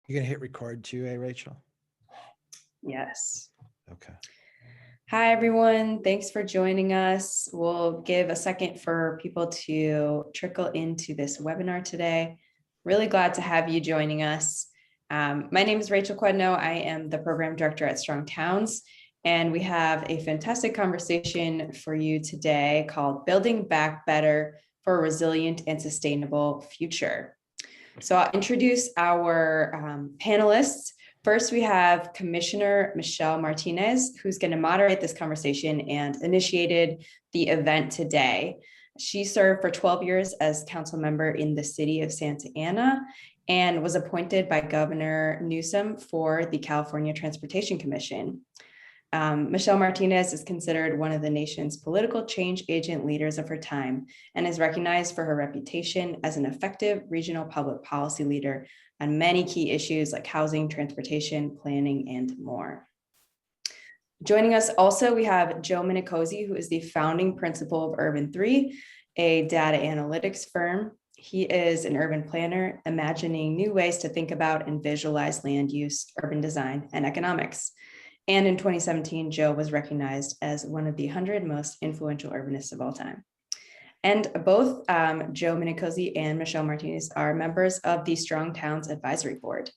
You're gonna hit record too, Rachel? Yes. Okay. Hi, everyone. Thanks for joining us. We'll give a second for people to trickle into this webinar today. Really glad to have you joining us. My name is Rachel Quedno. I am the program director at Strong Towns, and we have a fantastic conversation for you today called Building Back Better for a Resilient and Sustainable Future. So I'll introduce our panelists. First, we have Commissioner Michele Martinez, who's going to moderate this conversation and initiated the event today. She served for 12 years as council member in the city of Santa Ana and was appointed by Governor Newsom for the California Transportation Commission. Michele Martinez is considered one of the nation's political change agent leaders of her time and is recognized for her reputation as an effective regional public policy leader on many key issues like housing, transportation, planning, and more. Joining us also, we have Joe Minicozzi, who is the founding principal of Urban 3, a data analytics firm. He is an urban planner, imagining new ways to think about and visualize land use, urban design, and economics. And in 2017, Joe was recognized as one of the 100 most influential urbanists of all time. And both Joe Minicozzi and Michele Martinez are members of the Strong Towns Advisory Board.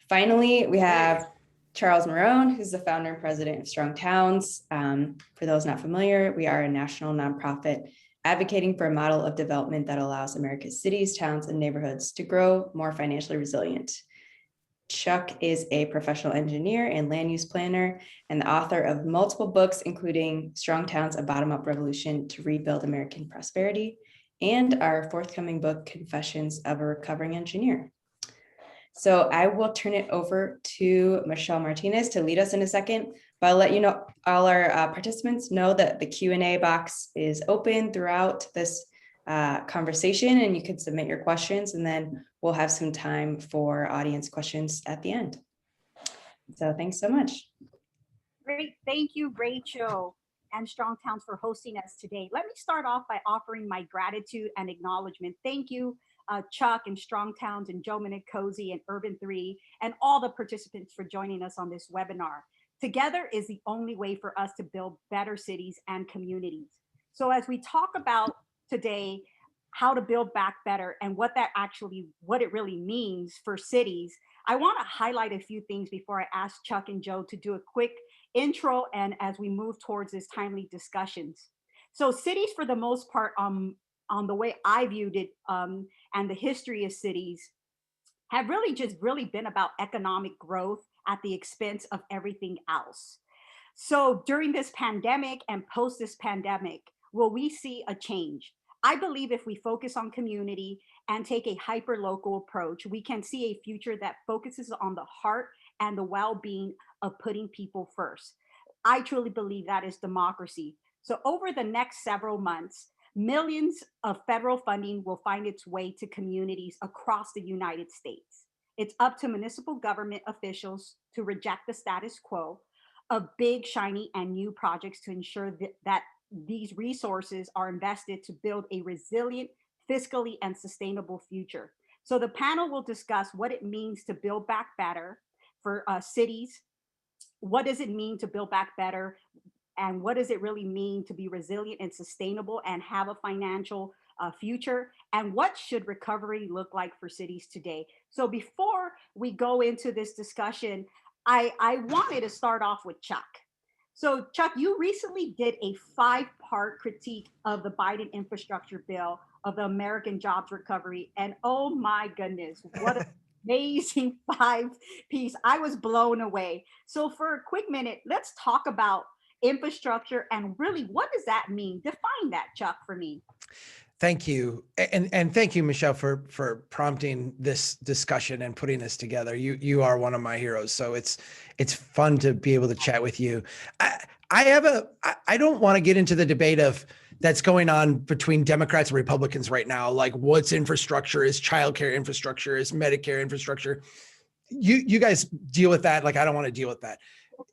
Finally, we have Charles Marohn, who's the founder and president of Strong Towns. For those not familiar, we are a national nonprofit advocating for a model of development that allows America's cities, towns, and neighborhoods to grow more financially resilient. Chuck is a professional engineer and land use planner and the author of multiple books, including Strong Towns, A Bottom-Up Revolution to Rebuild American Prosperity, and our forthcoming book, Confessions of a Recovering Engineer. So I will turn it over to Michele Martinez to lead us in a second, but I'll let you know, all our participants know that the Q&A box is open throughout this conversation, and you can submit your questions, and then we'll have some time for audience questions at the end. So thanks so much. Great. Thank you, Rachel and Strong Towns, for hosting us today. Let me start off by offering my gratitude and acknowledgement. Thank you, Chuck and Strong Towns and Joe Minicozzi and Urban 3 and all the participants for joining us on this webinar. Together is the only way for us to build better cities and communities. So as we talk about today how to build back better and what it really means for cities, I want to highlight a few things before I ask Chuck and Joe to do a quick intro and as we move towards this timely discussions. So cities, for the most part, on the way I viewed it, and the history of cities, have really been about economic growth at the expense of everything else. So during this pandemic and post this pandemic, will we see a change? I believe if we focus on community and take a hyper-local approach, we can see a future that focuses on the heart and the well-being of putting people first. I truly believe that is democracy. So over the next several months, millions of federal funding will find its way to communities across the United States. It's up to municipal government officials to reject the status quo of big, shiny, and new projects to ensure that these resources are invested to build a resilient, fiscally and sustainable future. So the panel will discuss what it means to build back better for cities. What does it mean to build back better? And what does it really mean to be resilient and sustainable and have a financial future? And what should recovery look like for cities today? So before we go into this discussion, I wanted to start off with Chuck. So Chuck, you recently did a 5-part critique of the Biden infrastructure bill of the American jobs recovery. And oh my goodness, what an amazing 5-piece. I was blown away. So for a quick minute, let's talk about infrastructure and really what does that mean? Define that, Chuck, for me. Thank you. And thank you, Michele, for prompting this discussion and putting this together. You are one of my heroes. So it's fun to be able to chat with you. I don't want to get into the debate of that's going on between Democrats and Republicans right now. Like what's infrastructure, is childcare infrastructure, is Medicare infrastructure. You guys deal with that. Like, I don't want to deal with that.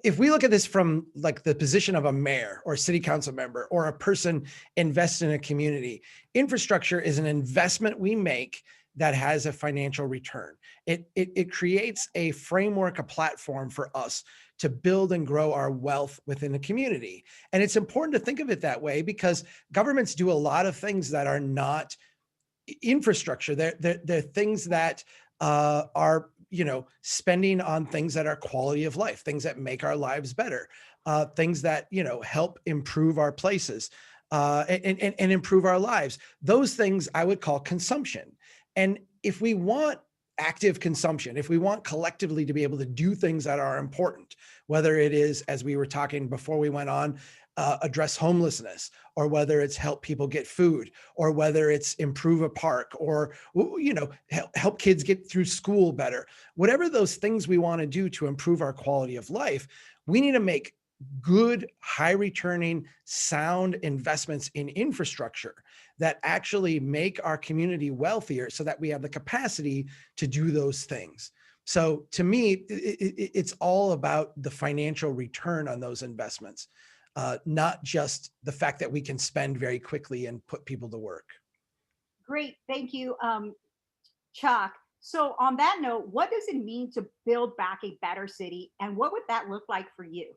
If we look at this from like the position of a mayor or city council member or a person invested in a community, infrastructure is an investment we make that has a financial return. It creates a framework, a platform for us to build and grow our wealth within the community. And it's important to think of it that way, because governments do a lot of things that are not infrastructure. They're things that are, spending on things that are quality of life, things that make our lives better, things that, help improve our places and improve our lives. Those things I would call consumption. And if we want active consumption, if we want collectively to be able to do things that are important, whether it is, as we were talking before we went on, address homelessness, or whether it's help people get food, or whether it's improve a park, or help kids get through school better, whatever those things we want to do to improve our quality of life, we need to make good, high returning, sound investments in infrastructure that actually make our community wealthier, so that we have the capacity to do those things. So to me, it's all about the financial return on those investments, not just the fact that we can spend very quickly and put people to work. Great, thank you, Chuck. So on that note, what does it mean to build back a better city, and what would that look like for you?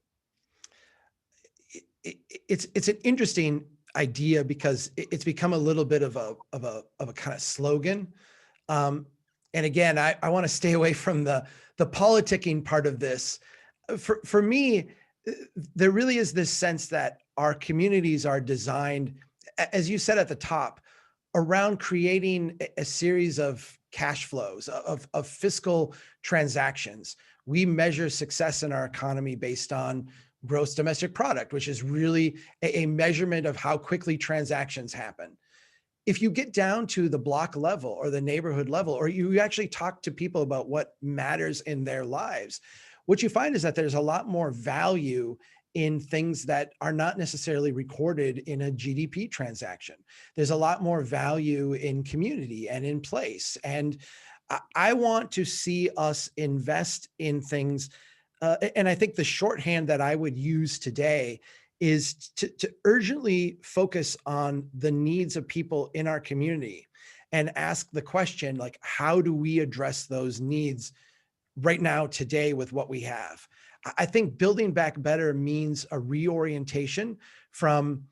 It's an interesting idea, because it's become a little bit of a kind of slogan. And again, I want to stay away from the politicking part of this. For me, there really is this sense that our communities are designed, as you said at the top, around creating a series of cash flows, of fiscal transactions. We measure success in our economy based on gross domestic product, which is really a measurement of how quickly transactions happen. If you get down to the block level or the neighborhood level, or you actually talk to people about what matters in their lives, what you find is that there's a lot more value in things that are not necessarily recorded in a GDP transaction. There's a lot more value in community and in place. And I want to see us invest in things. And I think the shorthand that I would use today is to urgently focus on the needs of people in our community, and ask the question, like, how do we address those needs right now, today, with what we have? I think building back better means a reorientation from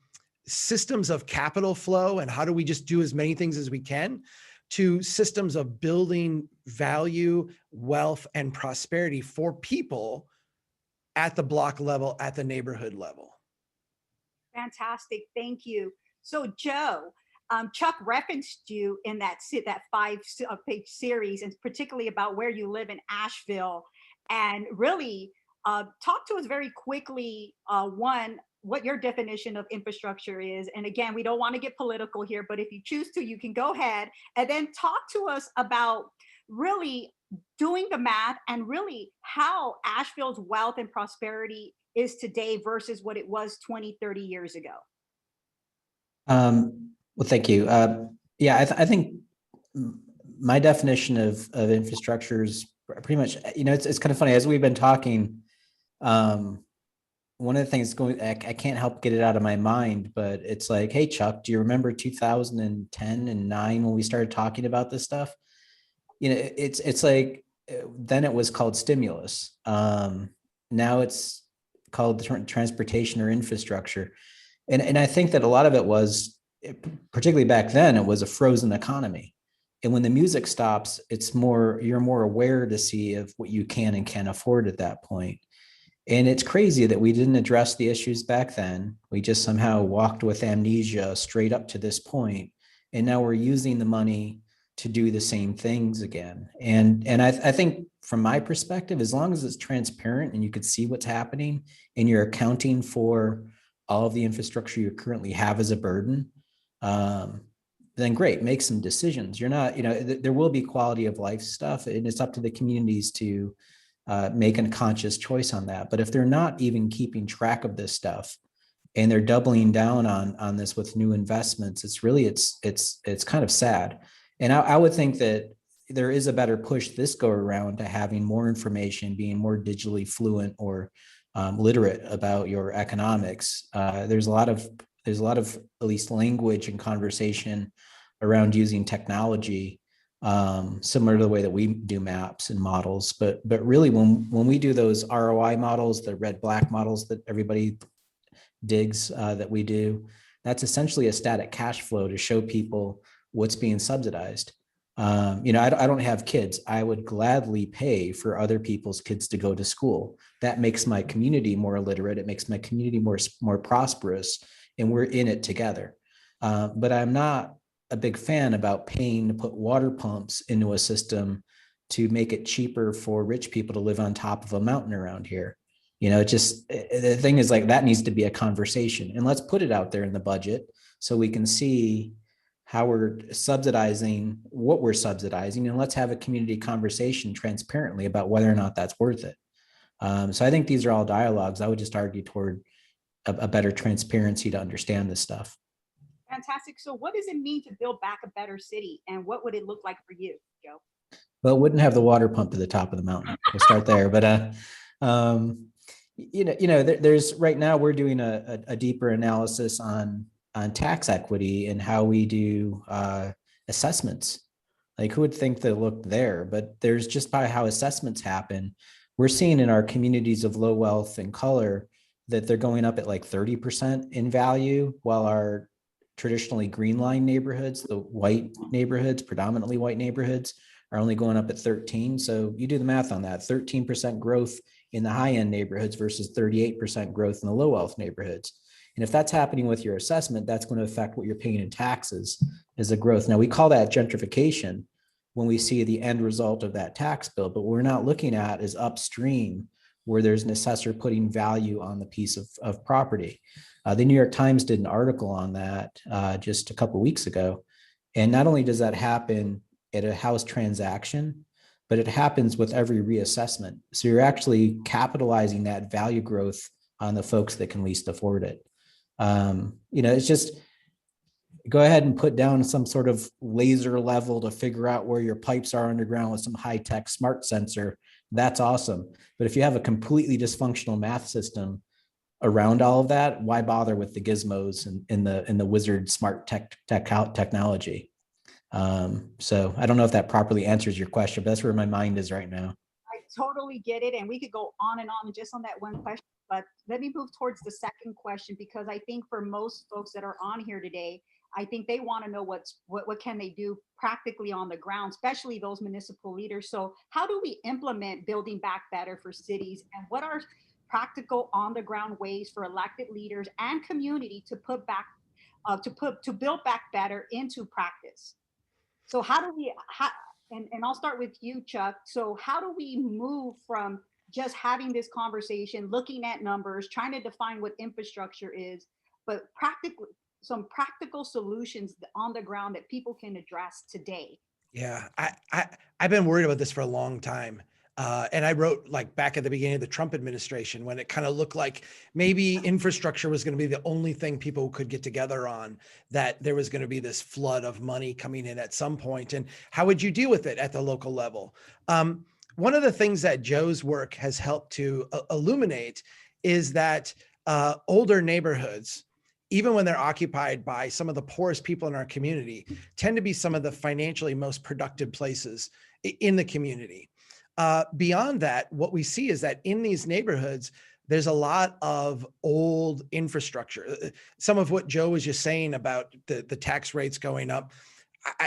systems of capital flow and how do we just do as many things as we can, to systems of building value, wealth, and prosperity for people at the block level, at the neighborhood level. Fantastic, thank you. So Joe, Chuck referenced you in that 5-page series, and particularly about where you live in Asheville, and really talk to us very quickly, one, what your definition of infrastructure is. And again, we don't want to get political here, but if you choose to, you can go ahead, and then talk to us about really doing the math and really how Asheville's wealth and prosperity is today versus what it was 20, 30 years ago. Well, thank you. Yeah, I think my definition of infrastructure is pretty much, it's kind of funny as we've been talking. One of the things I can't help get it out of my mind, but it's like, hey, Chuck, do you remember 2010 and 9 when we started talking about this stuff? It's like, then it was called stimulus. Now it's called transportation or infrastructure. And I think that a lot of it was, particularly back then, it was a frozen economy. And when the music stops, you're more aware to see of what you can and can't afford at that point. And it's crazy that we didn't address the issues back then. We just somehow walked with amnesia straight up to this point. And now we're using the money to do the same things again. And I think from my perspective, as long as it's transparent and you could see what's happening and you're accounting for all of the infrastructure you currently have as a burden, then great, make some decisions. You're not, there will be quality of life stuff, and it's up to the communities to make a conscious choice on that. But if they're not even keeping track of this stuff and they're doubling down on this with new investments, it's kind of sad. And I would think that there is a better push this go around to having more information, being more digitally fluent or literate about your economics. There's a lot of at least language and conversation around using technology similar to the way that we do maps and models. But really, when we do those ROI models, the red-black models that everybody digs that we do, that's essentially a static cash flow to show people what's being subsidized. You know, I don't have kids. I would gladly pay for other people's kids to go to school. That makes my community more literate. It makes my community more prosperous, and we're in it together. But I'm not a big fan about paying to put water pumps into a system to make it cheaper for rich people to live on top of a mountain around here. You know, just the thing is, like, that needs to be a conversation, and let's put it out there in the budget so we can see how we're subsidizing what we're subsidizing, and let's have a community conversation transparently about whether or not that's worth it. So I think these are all dialogues. I would just argue toward a better transparency to understand this stuff. Fantastic. So what does it mean to build back a better city, and what would it look like for you, Joe? Well, it wouldn't have the water pump to the top of the mountain. We'll start there. But there's right now we're doing a deeper analysis on tax equity and how we do assessments. Like, who would think to look there? But there's just by how assessments happen, we're seeing in our communities of low wealth and color that they're going up at like 30% in value, while our traditionally green line neighborhoods, the white neighborhoods, predominantly white neighborhoods, are only going up at 13. So you do the math on that, 13% growth in the high end neighborhoods versus 38% growth in the low wealth neighborhoods. And if that's happening with your assessment, that's going to affect what you're paying in taxes as a growth. Now, we call that gentrification when we see the end result of that tax bill, but what we're not looking at is upstream, where there's an assessor putting value on the piece of property. The New York Times did an article on that just a couple of weeks ago. And not only does that happen at a house transaction, but it happens with every reassessment. So you're actually capitalizing that value growth on the folks that can least afford it. It's just, go ahead and put down some sort of laser level to figure out where your pipes are underground with some high-tech smart sensor. That's awesome. But if you have a completely dysfunctional math system around all of that, why bother with the gizmos and the wizard smart technology? So I don't know if that properly answers your question, but that's where my mind is right now. I totally get it. And we could go on and on just on that one question, but let me move towards the second question, because I think for most folks that are on here today, I think they want to know what can they do practically on the ground, especially those municipal leaders. So how do we implement building back better for cities, and what are practical on the ground ways for elected leaders and community to to build back better into practice? So how do we, and I'll start with you, Chuck. So how do we move from just having this conversation, looking at numbers, trying to define what infrastructure is, but some practical solutions on the ground that people can address today? Yeah, I've been worried about this for a long time. And I wrote, like, back at the beginning of the Trump administration, when it kind of looked like maybe infrastructure was going to be the only thing people could get together on, that there was going to be this flood of money coming in at some point. And how would you deal with it at the local level? One of the things that Joe's work has helped to illuminate is that older neighborhoods, even when they're occupied by some of the poorest people in our community, tend to be some of the financially most productive places in the community. Beyond that, what we see is that in these neighborhoods, there's a lot of old infrastructure. Some of what Joe was just saying about the tax rates going up,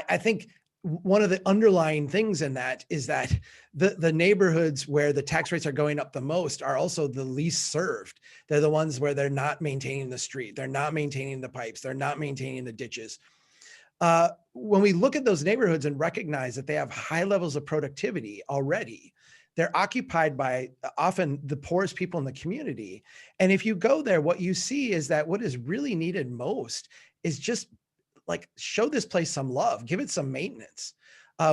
I think one of the underlying things in that is that the neighborhoods where the tax rates are going up the most are also the least served. They're the ones where they're not maintaining the street, they're not maintaining the pipes, they're not maintaining the ditches. When we look at those neighborhoods and recognize that they have high levels of productivity already, they're occupied by often the poorest people in the community. And if you go there, what you see is that what is really needed most is just, like, show this place some love, give it some maintenance.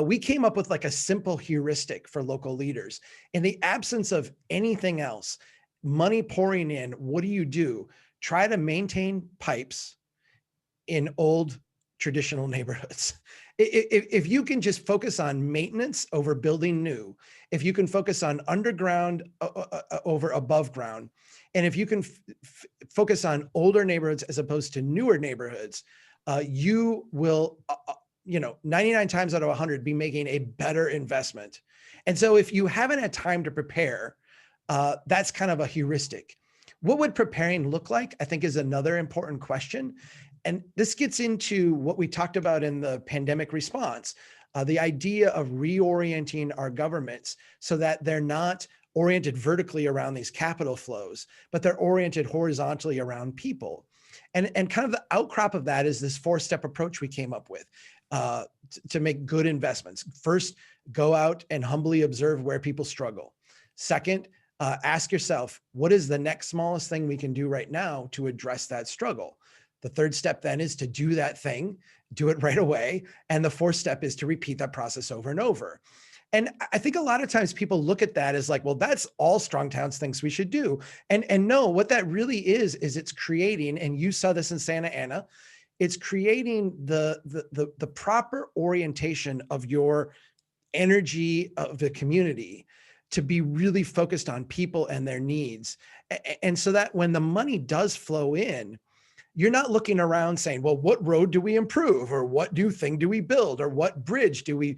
We came up with, like, a simple heuristic for local leaders. In the absence of anything else, money pouring in, what do? Try to maintain pipes in old traditional neighborhoods. If you can just focus on maintenance over building new, if you can focus on underground over above ground, and if you can focus on older neighborhoods as opposed to newer neighborhoods, you will 99 times out of 100 be making a better investment. And so if you haven't had time to prepare, that's kind of a heuristic. What would preparing look like, I think, is another important question. And this gets into what we talked about in the pandemic response, the idea of reorienting our governments so that they're not oriented vertically around these capital flows, but they're oriented horizontally around people. And kind of the outcrop of that is this 4-step approach we came up with to make good investments. First, go out and humbly observe where people struggle. Second, ask yourself, what is the next smallest thing we can do right now to address that struggle? The third step then is to do that thing, do it right away. And the fourth step is to repeat that process over and over. And I think a lot of times people look at that as like, well, that's all Strong Towns thinks we should do. And no, what that really is it's creating, and you saw this in Santa Ana, it's creating the proper orientation of your energy of the community to be really focused on people and their needs. And so that when the money does flow in, you're not looking around saying, well, what road do we improve, or what new thing do we build, or what bridge do we,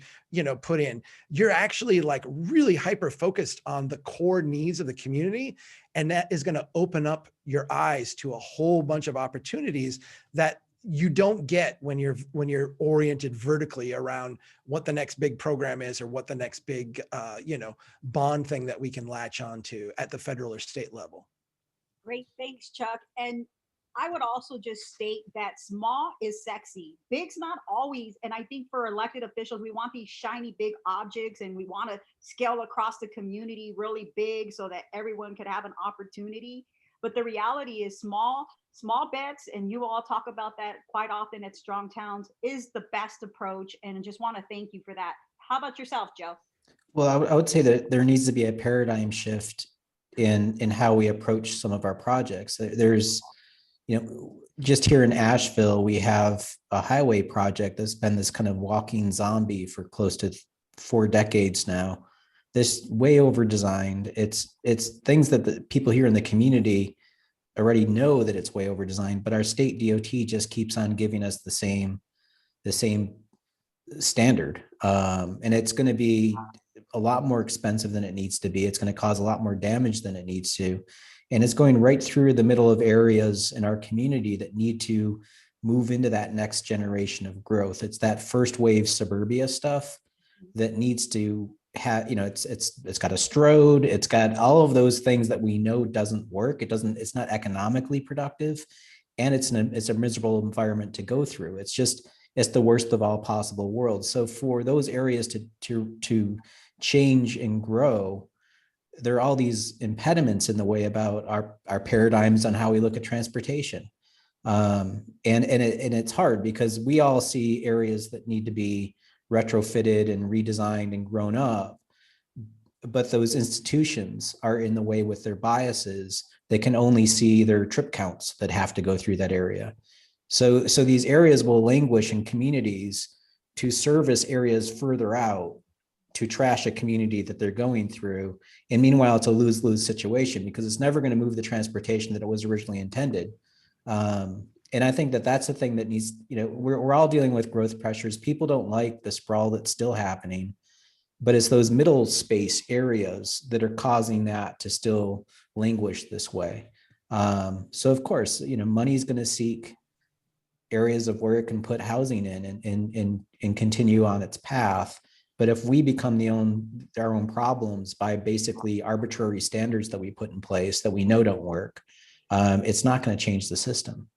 put in? You're actually like really hyper focused on the core needs of the community. And that is going to open up your eyes to a whole bunch of opportunities that you don't get when you're oriented vertically around what the next big program is, or what the next big, bond thing that we can latch on to at the federal or state level. Great. Thanks, Chuck. And I would also just state that small is sexy. Big's not always. And I think for elected officials, we want these shiny big objects, and we want to scale across the community really big so that everyone could have an opportunity. But the reality is small bets, and you all talk about that quite often at Strong Towns, is the best approach. And I just want to thank you for that. How about yourself, Joe? Well, I would say that there needs to be a paradigm shift in how we approach some of our projects. There's, just here in Asheville, we have a highway project that's been this kind of walking zombie for close to 4 decades now. This way over designed. It's things that the people here in the community already know that it's way over designed, but our state DOT just keeps on giving us the same standard. And it's going to be a lot more expensive than it needs to be. It's going to cause a lot more damage than it needs to. And it's going right through the middle of areas in our community that need to move into that next generation of growth. It's that first wave suburbia stuff that needs to have, it's got a Strode, it's got all of those things that we know doesn't work. It's not economically productive, and it's a miserable environment to go through. It's the worst of all possible worlds. So for those areas to change and grow, there are all these impediments in the way about our paradigms on how we look at transportation. And it's hard because we all see areas that need to be retrofitted and redesigned and grown up, but those institutions are in the way with their biases. They can only see their trip counts that have to go through that area. So these areas will languish in communities to service areas further out, to trash a community that they're going through. And meanwhile, it's a lose-lose situation because it's never going to move the transportation that it was originally intended. And I think that that's the thing that needs, we're all dealing with growth pressures. People don't like the sprawl that's still happening, but it's those middle space areas that are causing that to still languish this way. So of course, money is going to seek areas of where it can put housing in and continue on its path. But if we become our own problems by basically arbitrary standards that we put in place that we know don't work, it's not going to change the system.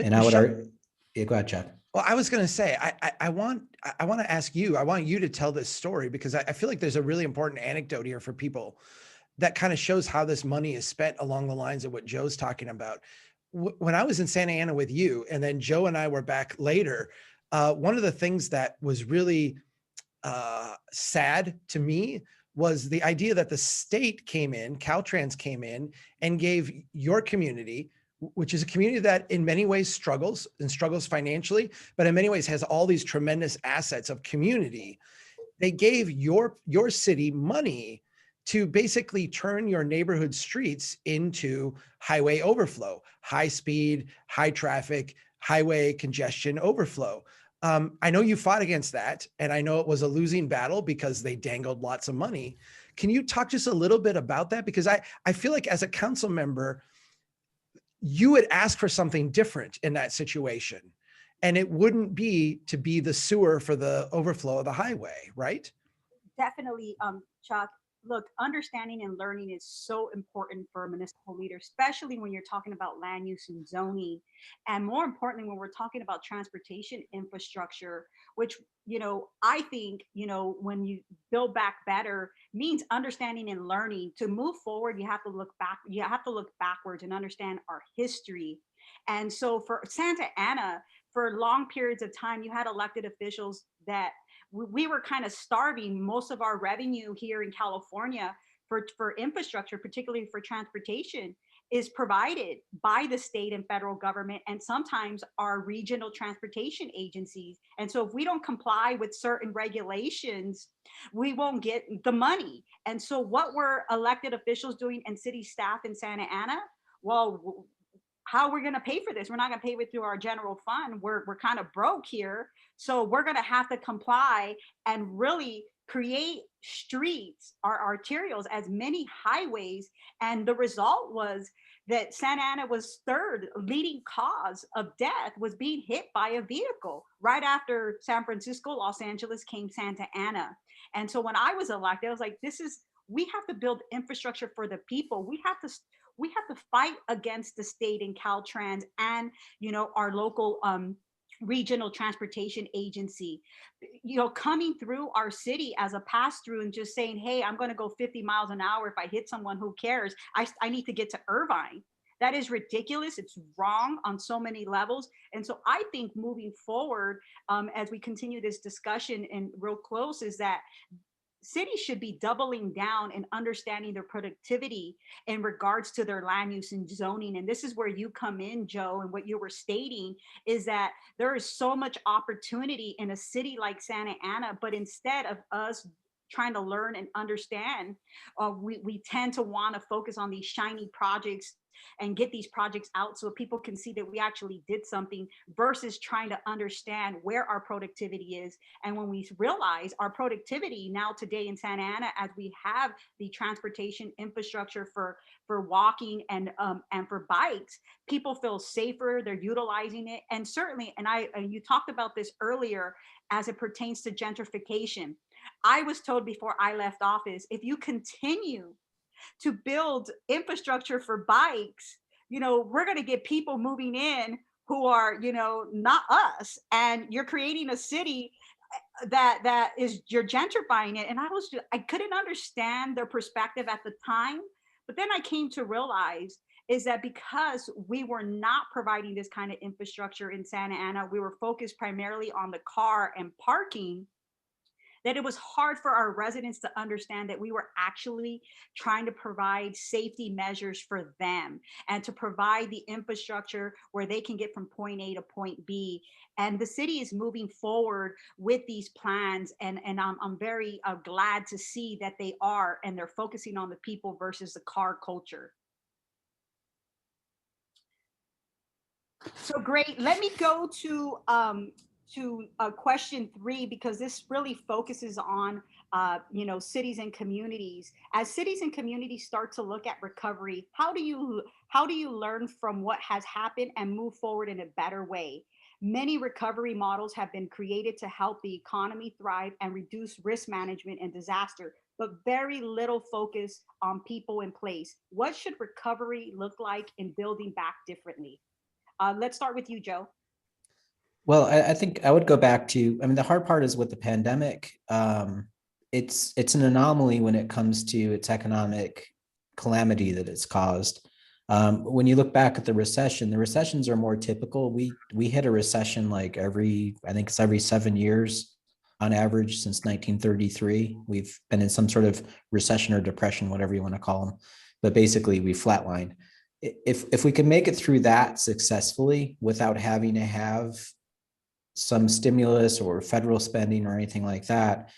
And I would argue, yeah, go ahead, Chuck. Well, I was going to say, I want to ask you, I want you to tell this story because I feel like there's a really important anecdote here for people that kind of shows how this money is spent along the lines of what Joe's talking about. When I was in Santa Ana with you, and then Joe and I were back later, one of the things that was really sad to me was the idea that the state came in, Caltrans came in and gave your community, which is a community that in many ways struggles financially, but in many ways has all these tremendous assets of community. They gave your city money to basically turn your neighborhood streets into highway overflow, high speed, high traffic, highway congestion overflow. I know you fought against that, and I know it was a losing battle because they dangled lots of money. Can you talk just a little bit about that? Because I feel like as a council member, you would ask for something different in that situation. And it wouldn't be to be the sewer for the overflow of the highway, right? Definitely, Chuck. Look, understanding and learning is so important for a municipal leader, especially when you're talking about land use and zoning. And more importantly, when we're talking about transportation infrastructure, which, I think, when you build back better means understanding and learning. To move forward, you have to look back, you have to look backwards and understand our history. And so for Santa Ana, for long periods of time, you had elected officials that we were kind of starving most of our revenue here in California for infrastructure, particularly for transportation, is provided by the state and federal government and sometimes our regional transportation agencies. And so if we don't comply with certain regulations, we won't get the money. And so what were elected officials doing and city staff in Santa Ana? Well, how we're going to pay for this? We're not going to pay it through our general fund. We're kind of broke here. So we're going to have to comply and really create streets, our arterials, as many highways. And the result was that Santa Ana was third leading cause of death was being hit by a vehicle. Right after San Francisco, Los Angeles came Santa Ana. And so when I was elected, I was like, we have to build infrastructure for the people. We have to fight against the state and Caltrans and our local regional transportation agency, coming through our city as a pass through and just saying, hey, I'm going to go 50 miles an hour. If I hit someone, who cares? I need to get to Irvine. That is ridiculous. It's wrong on so many levels. And so I think moving forward, as we continue this discussion and real close, is that cities should be doubling down and understanding their productivity in regards to their land use and zoning. And this is where you come in, Joe, and what you were stating is that there is so much opportunity in a city like Santa Ana, but instead of us trying to learn and understand, we tend to want to focus on these shiny projects and get these projects out so people can see that we actually did something versus trying to understand where our productivity is. And when we realize our productivity now today in Santa Ana, as we have the transportation infrastructure for walking and for bikes, people feel safer, they're utilizing it. And certainly, and you talked about this earlier as it pertains to gentrification. I was told before I left office, if you continue to build infrastructure for bikes, we're going to get people moving in who are, not us. And you're creating a city that is, you're gentrifying it. And I couldn't understand their perspective at the time. But then I came to realize is that because we were not providing this kind of infrastructure in Santa Ana, we were focused primarily on the car and parking, that it was hard for our residents to understand that we were actually trying to provide safety measures for them and to provide the infrastructure where they can get from point A to point B. And the city is moving forward with these plans. And I'm very glad to see that they are, and they're focusing on the people versus the car culture. So great. Let me go to question 3, because this really focuses on cities and communities. As cities and communities start to look at recovery, how do you learn from what has happened and move forward in a better way? Many recovery models have been created to help the economy thrive and reduce risk management and disaster, but very little focus on people in place. What should recovery look like in building back differently? Let's start with you, Joe. Well, I think I would go back to, the hard part is with the pandemic. It's an anomaly when it comes to its economic calamity that it's caused. When you look back at the recessions are more typical. We hit a recession like every 7 years on average since 1933. We've been in some sort of recession or depression, whatever you want to call them. But basically we flatlined. If we can make it through that successfully without having to have some stimulus or federal spending or anything like that,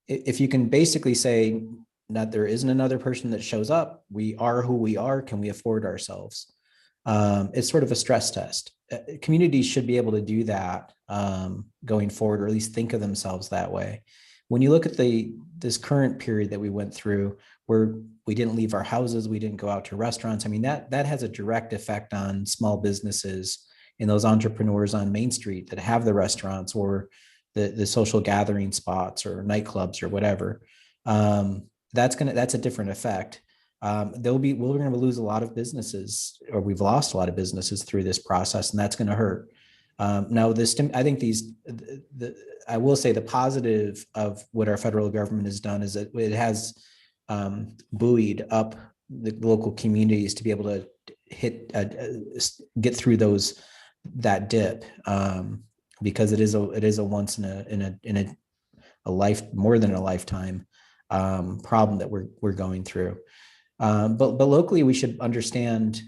if you can basically say that there isn't another person that shows up, we are who we are, can we afford ourselves? It's sort of a stress test. communities should be able to do that going forward, or at least think of themselves that way. When you look at this current period that we went through, where we didn't leave our houses, we didn't go out to restaurants. I mean, that has a direct effect on small businesses and those entrepreneurs on Main Street that have the restaurants or the social gathering spots or nightclubs or whatever. That's a different effect. We're going to lose a lot of businesses, or we've lost a lot of businesses through this process, and that's going to hurt. Now, I think I will say the positive of what our federal government has done is that it has buoyed up the local communities to be able to get through that dip, because it is a once in a life, more than a lifetime problem that we're going through. But locally, we should understand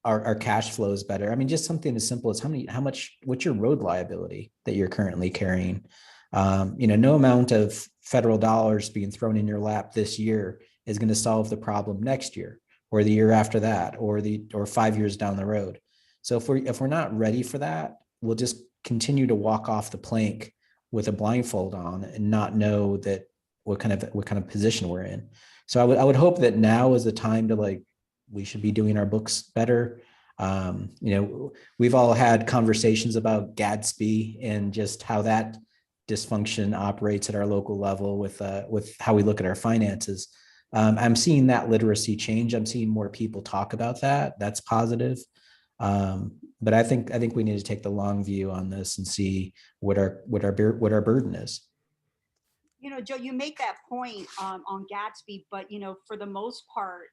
our cash flows better. I mean, just something as simple as what's your road liability that you're currently carrying? No amount of federal dollars being thrown in your lap this year is going to solve the problem next year, or the year after that, or 5 years down the road. So if we're not ready for that, we'll just continue to walk off the plank with a blindfold on and not know that what kind of position we're in. So I would hope that now is the time to we should be doing our books better. We've all had conversations about Gatsby and just how that dysfunction operates at our local level with how we look at our finances. I'm seeing that literacy change. I'm seeing more people talk about that. That's positive. But I think we need to take the long view on this and see what our burden is. Joe, you make that point on Gatsby, but for the most part,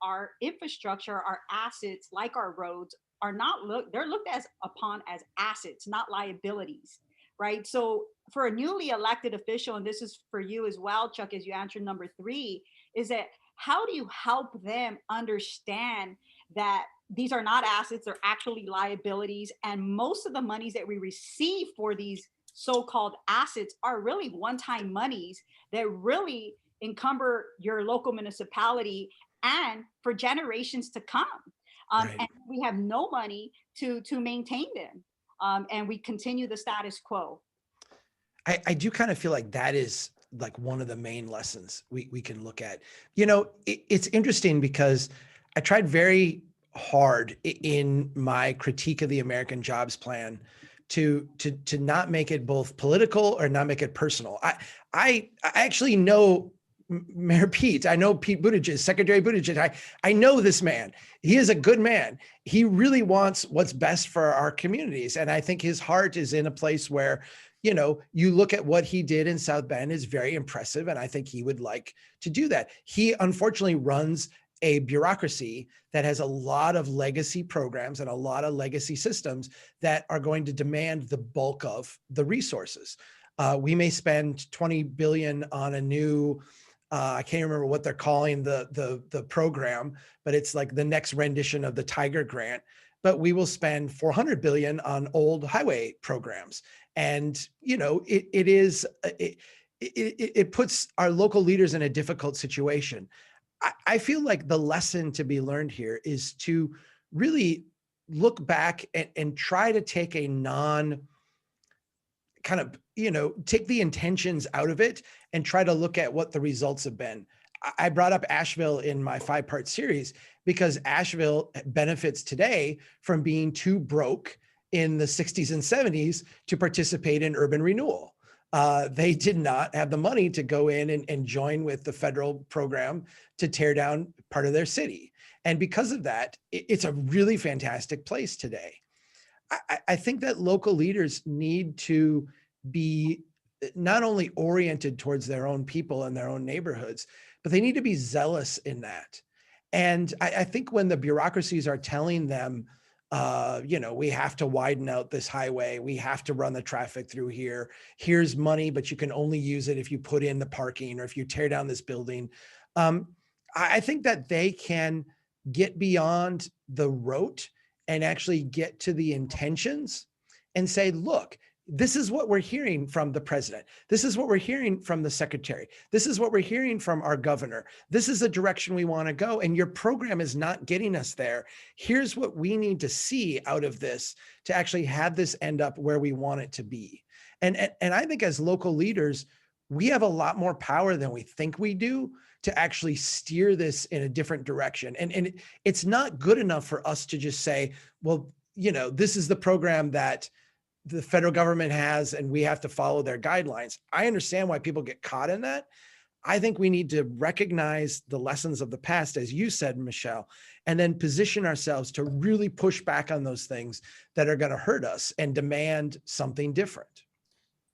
our infrastructure, our assets, like our roads, they're looked upon as assets, not liabilities, right? So for a newly elected official, and this is for you as well, Chuck, as you answer number 3, is that how do you help them understand that these are not assets, they're actually liabilities, and most of the monies that we receive for these so-called assets are really one-time monies that really encumber your local municipality and for generations to come. Right. And we have no money to maintain them. And we continue the status quo. I do kind of feel like that is like one of the main lessons we can look at. It's interesting because I tried very hard in my critique of the American Jobs Plan to not make it both political or not make it personal. I actually know Mayor Pete. I know Pete Buttigieg, Secretary Buttigieg. I know this man. He is a good man. He really wants what's best for our communities. And I think his heart is in a place where, you look at what he did in South Bend is very impressive. And I think he would like to do that. He unfortunately runs a bureaucracy that has a lot of legacy programs and a lot of legacy systems that are going to demand the bulk of the resources. We may spend $20 billion on a new, I can't remember what they're calling the program, but it's like the next rendition of the Tiger Grant. But we will spend $400 billion on old highway programs, and it puts our local leaders in a difficult situation. I feel like the lesson to be learned here is to really look back and try to take a take the intentions out of it and try to look at what the results have been. I brought up Asheville in my 5-part series because Asheville benefits today from being too broke in the 60s and 70s to participate in urban renewal. They did not have the money to go in and join with the federal program to tear down part of their city. And because of that, it's a really fantastic place today. I think that local leaders need to be not only oriented towards their own people and their own neighborhoods, but they need to be zealous in that. And I think when the bureaucracies are telling them, we have to widen out this highway, we have to run the traffic through here, here's money, but you can only use it if you put in the parking or if you tear down this building. I think that they can get beyond the rote and actually get to the intentions and say, look, this is what we're hearing from the president. This is what we're hearing from the secretary. This is what we're hearing from our governor. This is the direction we want to go. And your program is not getting us there. Here's what we need to see out of this to actually have this end up where we want it to be. And I think as local leaders, we have a lot more power than we think we do to actually steer this in a different direction. And it's not good enough for us to just say, well, this is the program that the federal government has, and we have to follow their guidelines. I understand why people get caught in that. I think we need to recognize the lessons of the past, as you said, Michele, and then position ourselves to really push back on those things that are going to hurt us and demand something different.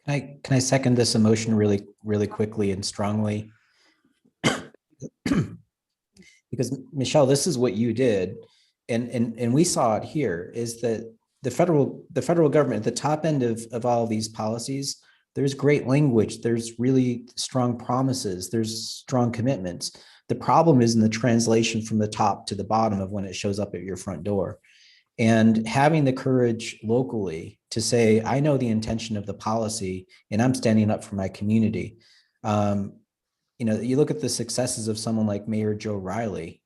Can I second this emotion really, really quickly and strongly? Because Michele, this is what you did. And we saw it here, is that the federal government, at the top end of all of these policies, there's great language, there's really strong promises, there's strong commitments. The problem is in the translation from the top to the bottom of when it shows up at your front door. And having the courage locally to say, I know the intention of the policy and I'm standing up for my community. You look at the successes of someone like Mayor Joe Riley,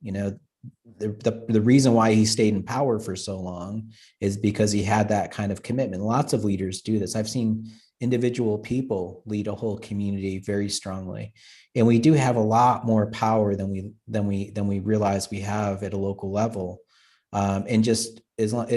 the reason why he stayed in power for so long is because he had that kind of commitment. Lots of leaders do this. I've seen individual people lead a whole community very strongly, and we do have a lot more power than we realize we have at a local level. And just as long,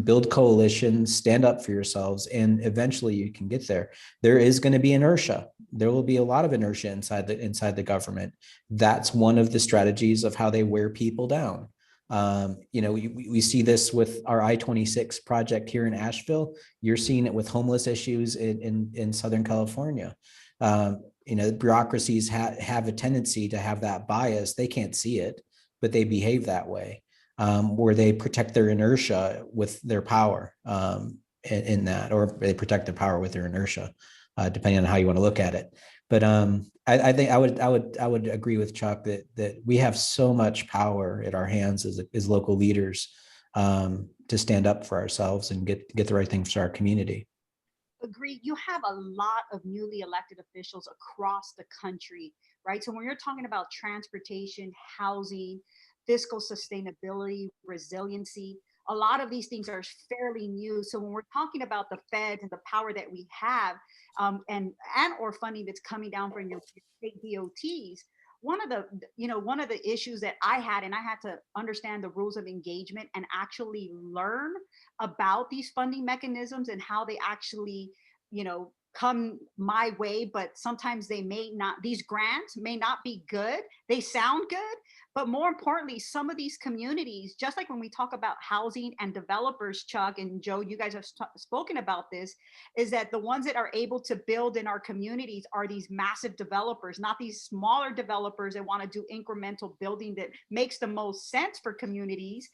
build coalitions, stand up for yourselves, and eventually you can get there. There is going to be inertia. There will be a lot of inertia inside the government. That's one of the strategies of how they wear people down. We see this with our I-26 project here in Asheville. You're seeing it with homeless issues in Southern California. Bureaucracies have a tendency to have that bias. They can't see it, but they behave that way. Where they protect their inertia with their power in that, or they protect their power with their inertia, depending on how you want to look at it. But I think I would agree with Chuck that we have so much power at our hands as local leaders to stand up for ourselves and get the right things for our community. Agreed. You have a lot of newly elected officials across the country, right? So when you're talking about transportation, housing, fiscal sustainability, resiliency, a lot of these things are fairly new. So when we're talking about the feds and the power that we have, and or funding that's coming down from your state DOTs, one of the issues that I had, and I had to understand the rules of engagement and actually learn about these funding mechanisms and how they actually, come my way, but sometimes they may not, these grants may not be good. They sound good, but more importantly, some of these communities, just like when we talk about housing and developers, Chuck and Joe, you guys have spoken about this, is that the ones that are able to build in our communities are these massive developers, not these smaller developers that want to do incremental building that makes the most sense for communities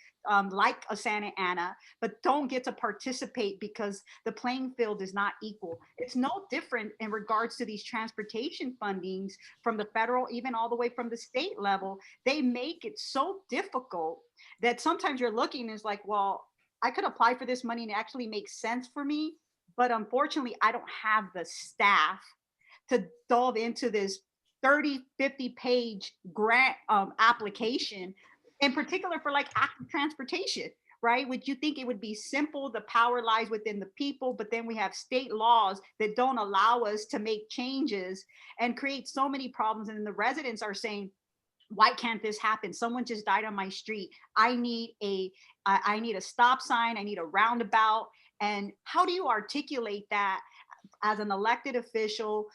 like a Santa Ana, but don't get to participate because the playing field is not equal. It's no different in regards to these transportation fundings from the federal, even all the way from the state level. They make it so difficult that sometimes you're looking is like, well, I could apply for this money and it actually makes sense for me, but unfortunately, I don't have the staff to delve into this 30, 50 page grant application, in particular for like active transportation, right? Would you think it would be simple? The power lies within the people, but then we have state laws that don't allow us to make changes and create so many problems. And then the residents are saying, why can't this happen? Someone just died on my street. I need a stop sign. I need a roundabout. And how do you articulate that as an elected official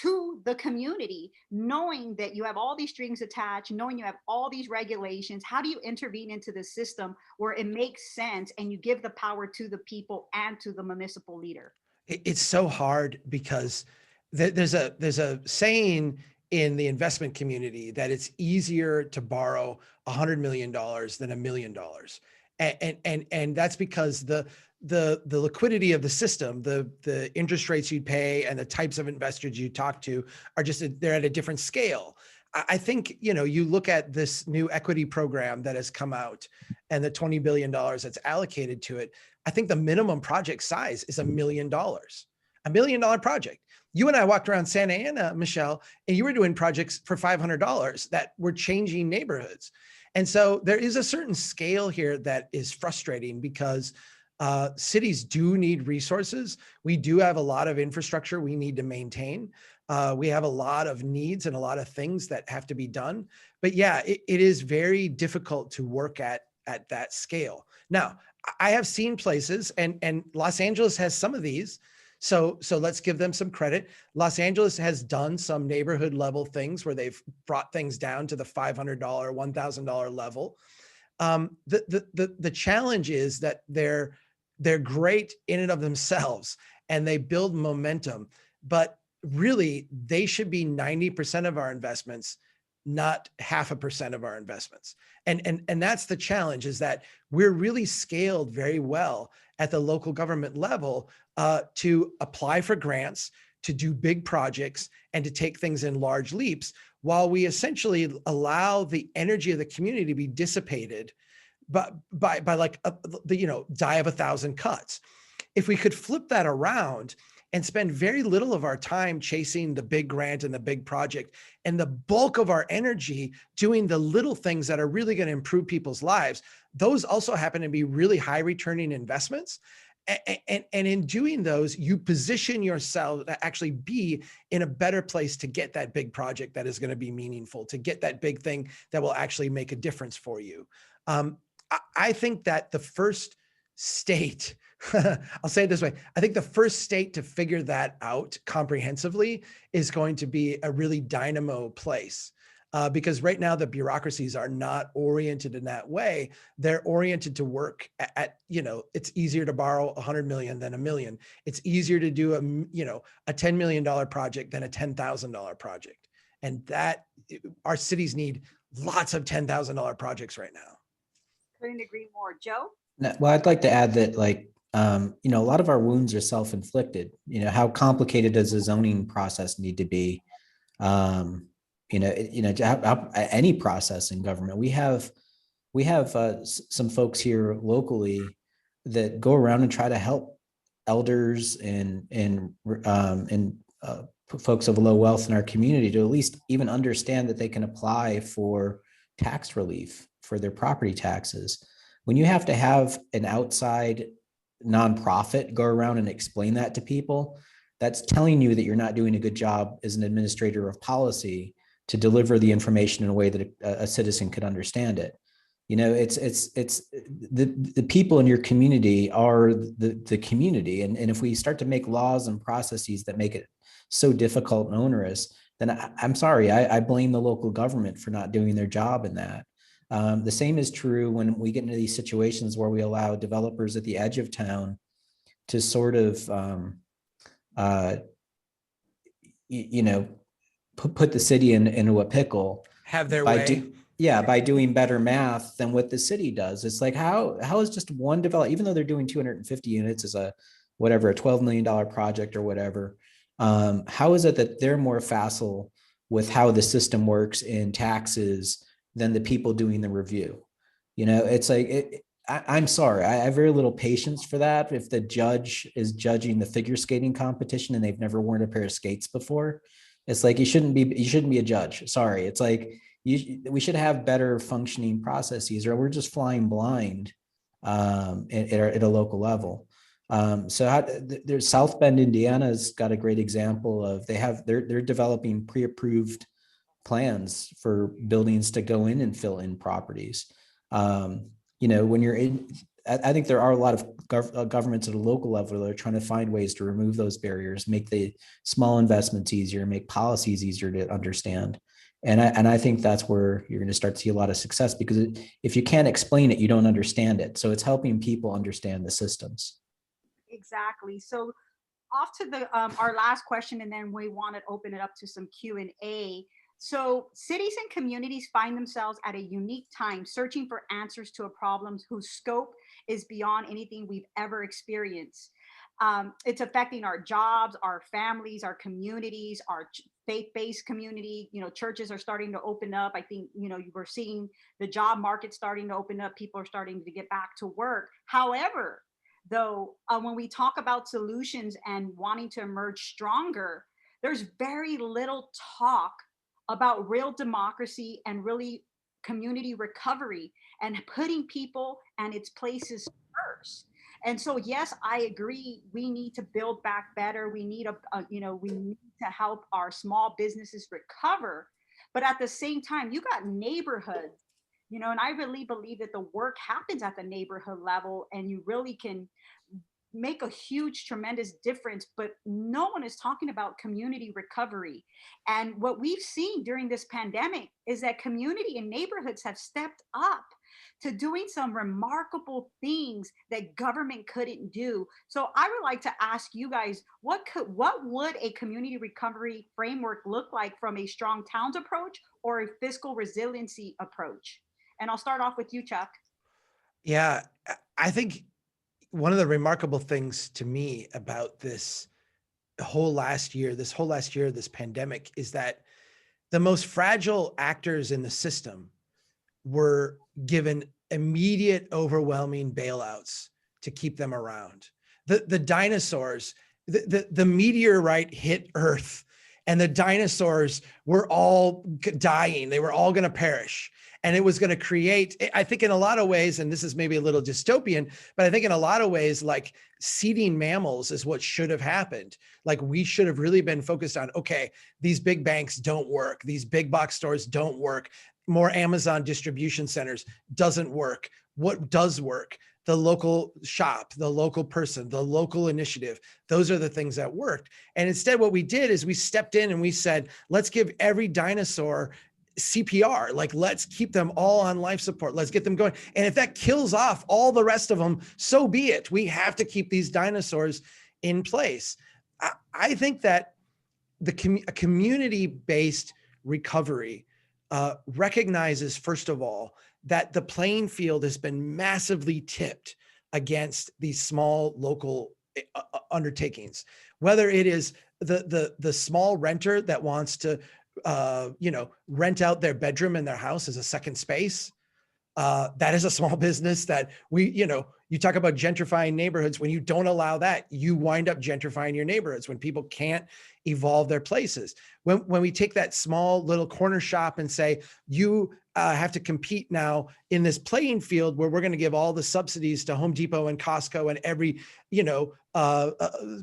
to the community, knowing that you have all these strings attached, knowing you have all these regulations? How do you intervene into the system where it makes sense and you give the power to the people and to the municipal leader? It's so hard because there's a saying in the investment community that it's easier to borrow $100 million than $1 million. And that's because the liquidity of the system, the interest rates you'd pay and the types of investors you talk to are they're at a different scale. I think, you look at this new equity program that has come out and the $20 billion that's allocated to it. I think the minimum project size is $1 million, $1 million project. You and I walked around Santa Ana, Michelle, and you were doing projects for $500 that were changing neighborhoods. And so there is a certain scale here that is frustrating because cities do need resources. We do have a lot of infrastructure we need to maintain. We have a lot of needs and a lot of things that have to be done. But yeah, it is very difficult to work at that scale. Now, I have seen places, and Los Angeles has some of these. So let's give them some credit. Los Angeles has done some neighborhood level things where they've brought things down to the $500, $1,000 level. The challenge is that they're great in and of themselves and they build momentum, but really they should be 90% of our investments, not 0.5% of our investments. And that's the challenge, is that we're really scaled very well at the local government level to apply for grants, to do big projects, and to take things in large leaps, while we essentially allow the energy of the community to be dissipated but by like the die of 1,000 cuts. If we could flip that around and spend very little of our time chasing the big grant and the big project, and the bulk of our energy doing the little things that are really going to improve people's lives, those also happen to be really high returning investments. And in doing those, you position yourself to actually be in a better place to get that big project that is going to be meaningful, to get that big thing that will actually make a difference for you. I think that the first state, I'll say it this way, I think the first state to figure that out comprehensively is going to be a really dynamo place. Because right now the bureaucracies are not oriented in that way. They're oriented to work at it's easier to borrow 100 million than $1 million. It's easier to do a $10 million project than a $10,000 project. And that our cities need lots of $10,000 projects right now. Couldn't agree more. Joe? Well, I'd like to add that, like, a lot of our wounds are self-inflicted. How complicated does the zoning process need to be? Any process in government. We have some folks here locally that go around and try to help elders and folks of low wealth in our community to at least even understand that they can apply for tax relief for their property taxes. When you have to have an outside nonprofit go around and explain that to people, that's telling you that you're not doing a good job as an administrator of policy to deliver the information in a way that a citizen could understand it. It's the people in your community are the community. And if we start to make laws and processes that make it so difficult and onerous, then I'm sorry, I blame the local government for not doing their job in that. The same is true when we get into these situations where we allow developers at the edge of town to sort of, put the city into a pickle. Have their way. By doing better math than what the city does. It's like, how is just one developer, even though they're doing 250 units as a $12 million project or whatever, how is it that they're more facile with how the system works in taxes than the people doing the review? It's like, I'm sorry, I have very little patience for that. If the judge is judging the figure skating competition and they've never worn a pair of skates before, it's like, you shouldn't be a judge. Sorry. It's like, we should have better functioning processes, or we're just flying blind at a local level. There's South Bend, Indiana's got a great example of, they're developing pre-approved plans for buildings to go in and fill in properties. When you're in, I think there are a lot of governments at a local level that are trying to find ways to remove those barriers, make the small investments easier, make policies easier to understand. And I think that's where you're going to start to see a lot of success, because if you can't explain it, you don't understand it. So it's helping people understand the systems. Exactly. So off to our last question, and then we want to open it up to some Q&A. So cities and communities find themselves at a unique time searching for answers to a problem whose scope is beyond anything we've ever experienced. It's affecting our jobs, our families, our communities, our faith-based community. Churches are starting to open up. I think, we're seeing the job market starting to open up. People are starting to get back to work. However, though, when we talk about solutions and wanting to emerge stronger, there's very little talk about real democracy and really community recovery and putting people and its places first. And so, yes, I agree. We need to build back better. We need we need to help our small businesses recover. But at the same time, you got neighborhoods, and I really believe that the work happens at the neighborhood level, and you really can make a huge, tremendous difference. But no one is talking about community recovery. And what we've seen during this pandemic is that community and neighborhoods have stepped up to doing some remarkable things that government couldn't do. So I would like to ask you guys, what would a community recovery framework look like from a strong towns approach or a fiscal resiliency approach? And I'll start off with you, Chuck. Yeah, I think one of the remarkable things to me about this whole last year, this pandemic, is that the most fragile actors in the system were given immediate, overwhelming bailouts to keep them around. The dinosaurs, the meteorite hit Earth, and the dinosaurs were all dying. They were all going to perish. And it was going to create, I think in a lot of ways, and this is maybe a little dystopian, but I think in a lot of ways, like seeding mammals is what should have happened. Like we should have really been focused on, okay, these big banks don't work. These big box stores don't work. More Amazon distribution centers doesn't work. What does work? The local shop, the local person, the local initiative. Those are the things that worked. And instead what we did is we stepped in and we said, let's give every dinosaur CPR, like let's keep them all on life support. Let's get them going. And if that kills off all the rest of them, so be it. We have to keep these dinosaurs in place. I think that a community-based recovery recognizes, first of all, that the playing field has been massively tipped against these small local undertakings, whether it is the small renter that wants to rent out their bedroom in their house as a second space. That is a small business that you talk about gentrifying neighborhoods. When you don't allow that, you wind up gentrifying your neighborhoods when people can't evolve their places. When we take that small little corner shop and say, you have to compete now in this playing field where we're going to give all the subsidies to Home Depot and Costco and every,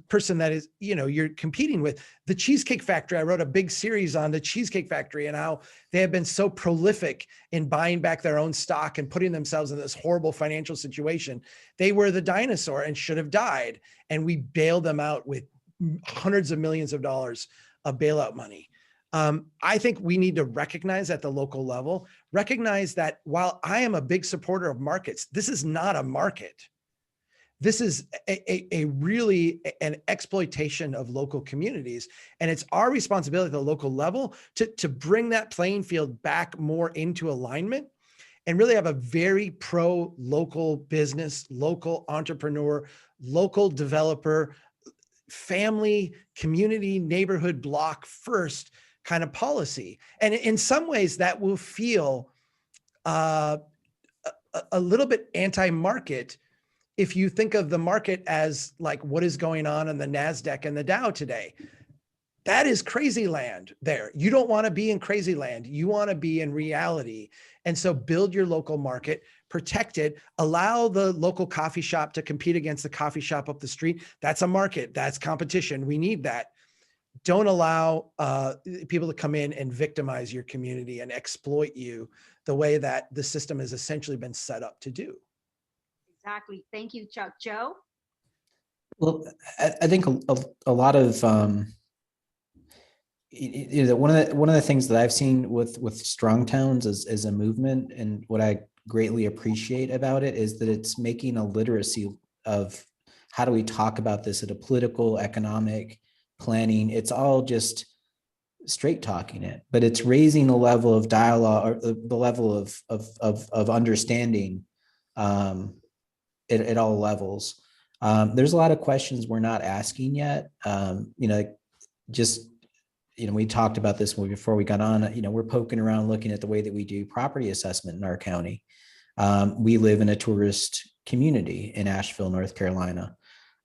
person that is, you're competing with. The Cheesecake Factory, I wrote a big series on the Cheesecake Factory and how they have been so prolific in buying back their own stock and putting themselves in this horrible financial situation. They were the dinosaur and should have died. And we bailed them out with hundreds of millions of dollars of bailout money. I think we need to recognize at the local level, recognize that while I am a big supporter of markets, this is not a market. This is a really an exploitation of local communities. And it's our responsibility at the local level to bring that playing field back more into alignment and really have a very pro local business, local entrepreneur, local developer, family, community, neighborhood block first kind of policy. And in some ways that will feel a little bit anti-market if you think of the market as like what is going on in the NASDAQ and the Dow today. That is crazy land there. You don't want to be in crazy land. You want to be in reality. And so build your local market, protect it, allow the local coffee shop to compete against the coffee shop up the street. That's a market. That's competition. We need that. Don't allow people to come in and victimize your community and exploit you the way that the system has essentially been set up to do. Exactly. Thank you, Chuck. Joe? Well, I think a lot of one of the things that I've seen with strong towns as a movement, and what I greatly appreciate about it is that it's making a literacy of how do we talk about this at a political, economic, planning. It's all just straight talking it, but it's raising the level of dialogue or the level of understanding at all levels. There's a lot of questions we're not asking yet. We talked about this before we got on. We're poking around looking at the way that we do property assessment in our county. We live in a tourist community in Asheville, North Carolina.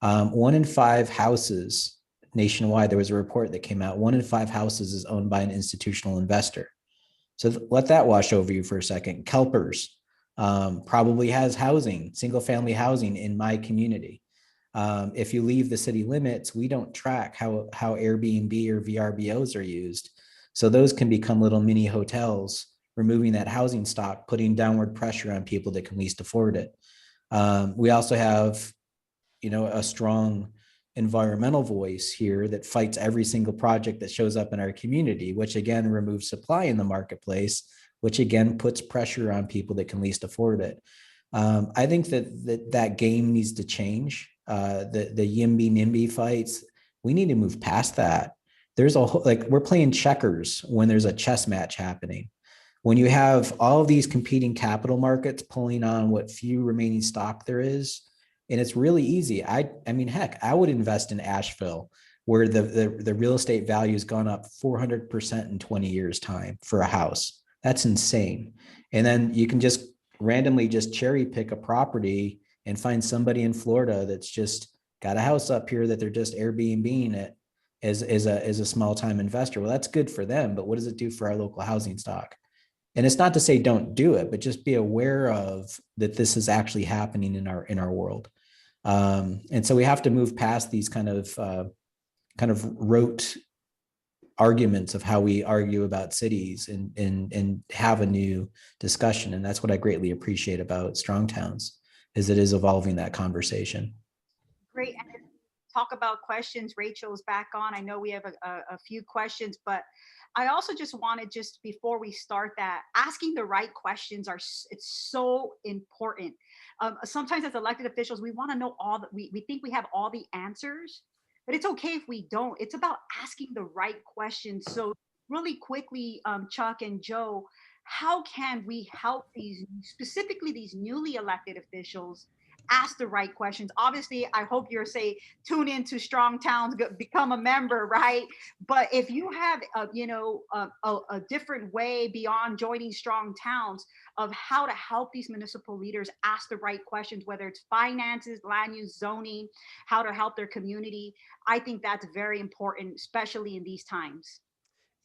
1 in 5 houses nationwide, there was a report that came out, 1 in 5 houses is owned by an institutional investor. So let that wash over you for a second. CalPERS probably has housing, single family housing in my community. If you leave the city limits, we don't track how Airbnb or VRBOs are used. So those can become little mini hotels, removing that housing stock, putting downward pressure on people that can least afford it. We also have, a strong environmental voice here that fights every single project that shows up in our community, which again removes supply in the marketplace, which again puts pressure on people that can least afford it. I think that game needs to change. The YIMBY NIMBY fights, we need to move past that. There's we're playing checkers when there's a chess match happening. When you have all of these competing capital markets pulling on what few remaining stock there is, and it's really easy. I mean, heck, I would invest in Asheville, where the real estate value has gone up 400% in 20 years time for a house. That's insane. And then you can just randomly just cherry pick a property and find somebody in Florida that's just got a house up here that they're just Airbnb-ing it as a small time investor. Well, that's good for them, but what does it do for our local housing stock? And it's not to say don't do it, but just be aware of that this is actually happening in our world. And so we have to move past these kind of rote arguments of how we argue about cities and have a new discussion. And that's what I greatly appreciate about Strong Towns, is it is evolving that conversation. Great. And to talk about questions, Rachel's back on. I know we have a few questions, but I also just wanted, just before we start that, asking the right questions it's so important. Sometimes as elected officials, we want to know we think we have all the answers, but it's okay if we don't. It's about asking the right questions. So really quickly, Chuck and Joe, how can we help specifically these newly elected officials ask the right questions? Obviously, I hope you're tune into Strong Towns, become a member, right? But if you have a different way beyond joining Strong Towns of how to help these municipal leaders ask the right questions, whether it's finances, land use, zoning, how to help their community, I think that's very important, especially in these times.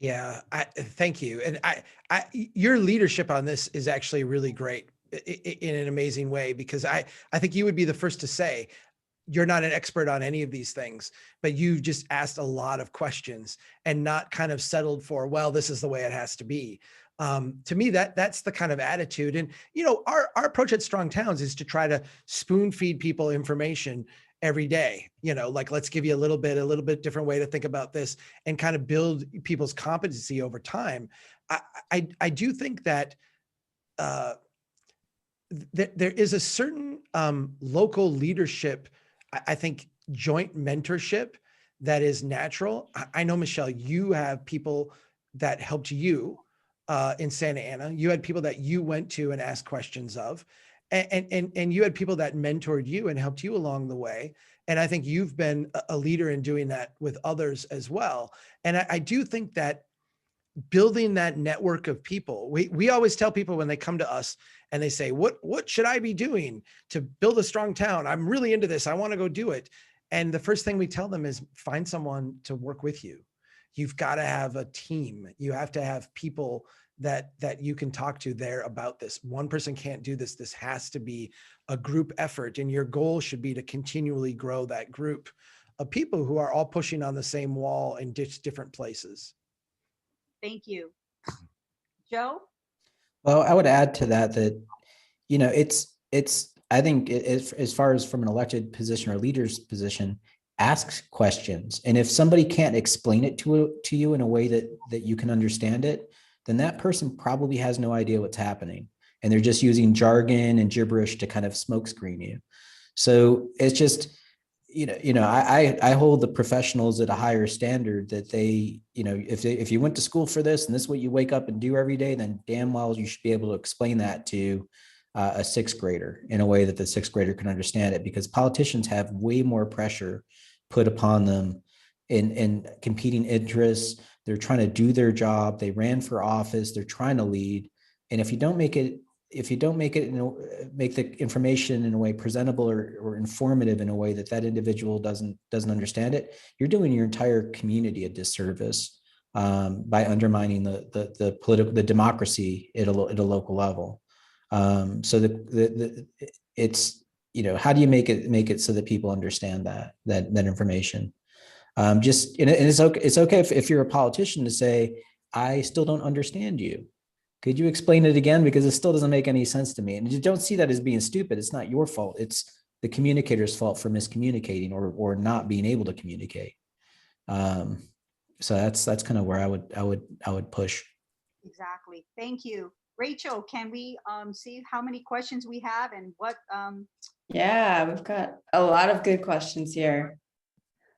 Yeah, thank you. And your leadership on this is actually really great in an amazing way, because I think you would be the first to say you're not an expert on any of these things, but you've just asked a lot of questions and not kind of settled for, well, this is the way it has to be. To me, that's the kind of attitude. And, our approach at Strong Towns is to try to spoon feed people information every day, let's give you a little bit different way to think about this and kind of build people's competency over time. I do think that there is a certain local leadership, I think joint mentorship that is natural. I know, Michele, you have people that helped you in Santa Ana. You had people that you went to and asked questions of. And you had people that mentored you and helped you along the way. And I think you've been a leader in doing that with others as well. And I do think that building that network of people, we always tell people when they come to us and they say, what should I be doing to build a strong town? I'm really into this. I want to go do it. And the first thing we tell them is find someone to work with you. You've got to have a team. You have to have people that you can talk to there about this. One person can't do this. This has to be a group effort. And your goal should be to continually grow that group of people who are all pushing on the same wall in different places. Thank you. Joe? Well, I would add to that, I think as far as from an elected position or leader's position, ask questions. And if somebody can't explain it to you in a way that you can understand it, then that person probably has no idea what's happening. And they're just using jargon and gibberish to kind of smokescreen you. So it's just, I hold the professionals at a higher standard that they, if you went to school for this and this is what you wake up and do every day, then damn well you should be able to explain that to a sixth grader in a way that the sixth grader can understand it, because politicians have way more pressure put upon them in competing interests. They're trying to do their job. They ran for office. They're trying to lead. And if you don't make it, make the information in a way presentable or informative in a way that individual doesn't understand it, you're doing your entire community a disservice by undermining the political, the democracy at a local level. So it's, how do you make it so that people understand that information? And it's okay if you're a politician to say, I still don't understand you. Could you explain it again? Because it still doesn't make any sense to me. And you don't see that as being stupid. It's not your fault. It's the communicator's fault for miscommunicating or not being able to communicate. So that's kind of where I would push. Exactly. Thank you. Rachel, can we see how many questions we have and what? Yeah, we've got a lot of good questions here.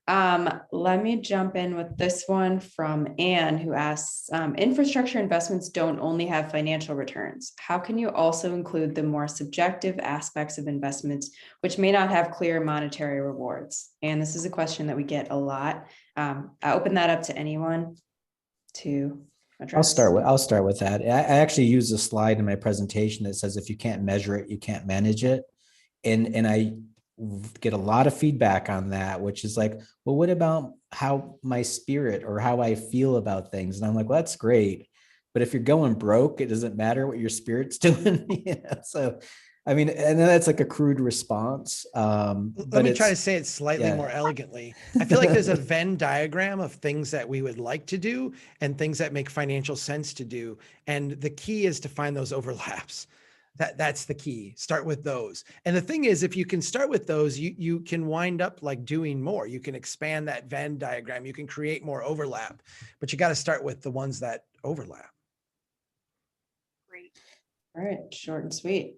Let me jump in with this one from Anne, who asks, infrastructure investments don't only have financial returns. How can you also include the more subjective aspects of investments, which may not have clear monetary rewards? And this is a question that we get a lot. I open that up to anyone to address. I'll start with that. I actually use a slide in my presentation that says, if you can't measure it, you can't manage it. And I get a lot of feedback on that, which is like, well, what about how my spirit or how I feel about things? And I'm like, well, that's great. But if you're going broke, it doesn't matter what your spirit's doing. So, I mean, and then that's like a crude response. Let me try to say it slightly more elegantly. I feel like there's a Venn diagram of things that we would like to do and things that make financial sense to do. And the key is to find those overlaps. That's the key. Start with those. And the thing is, if you can start with those, you can wind up like doing more. You can expand that Venn diagram. You can create more overlap, but you got to start with the ones that overlap. Great. All right, short and sweet.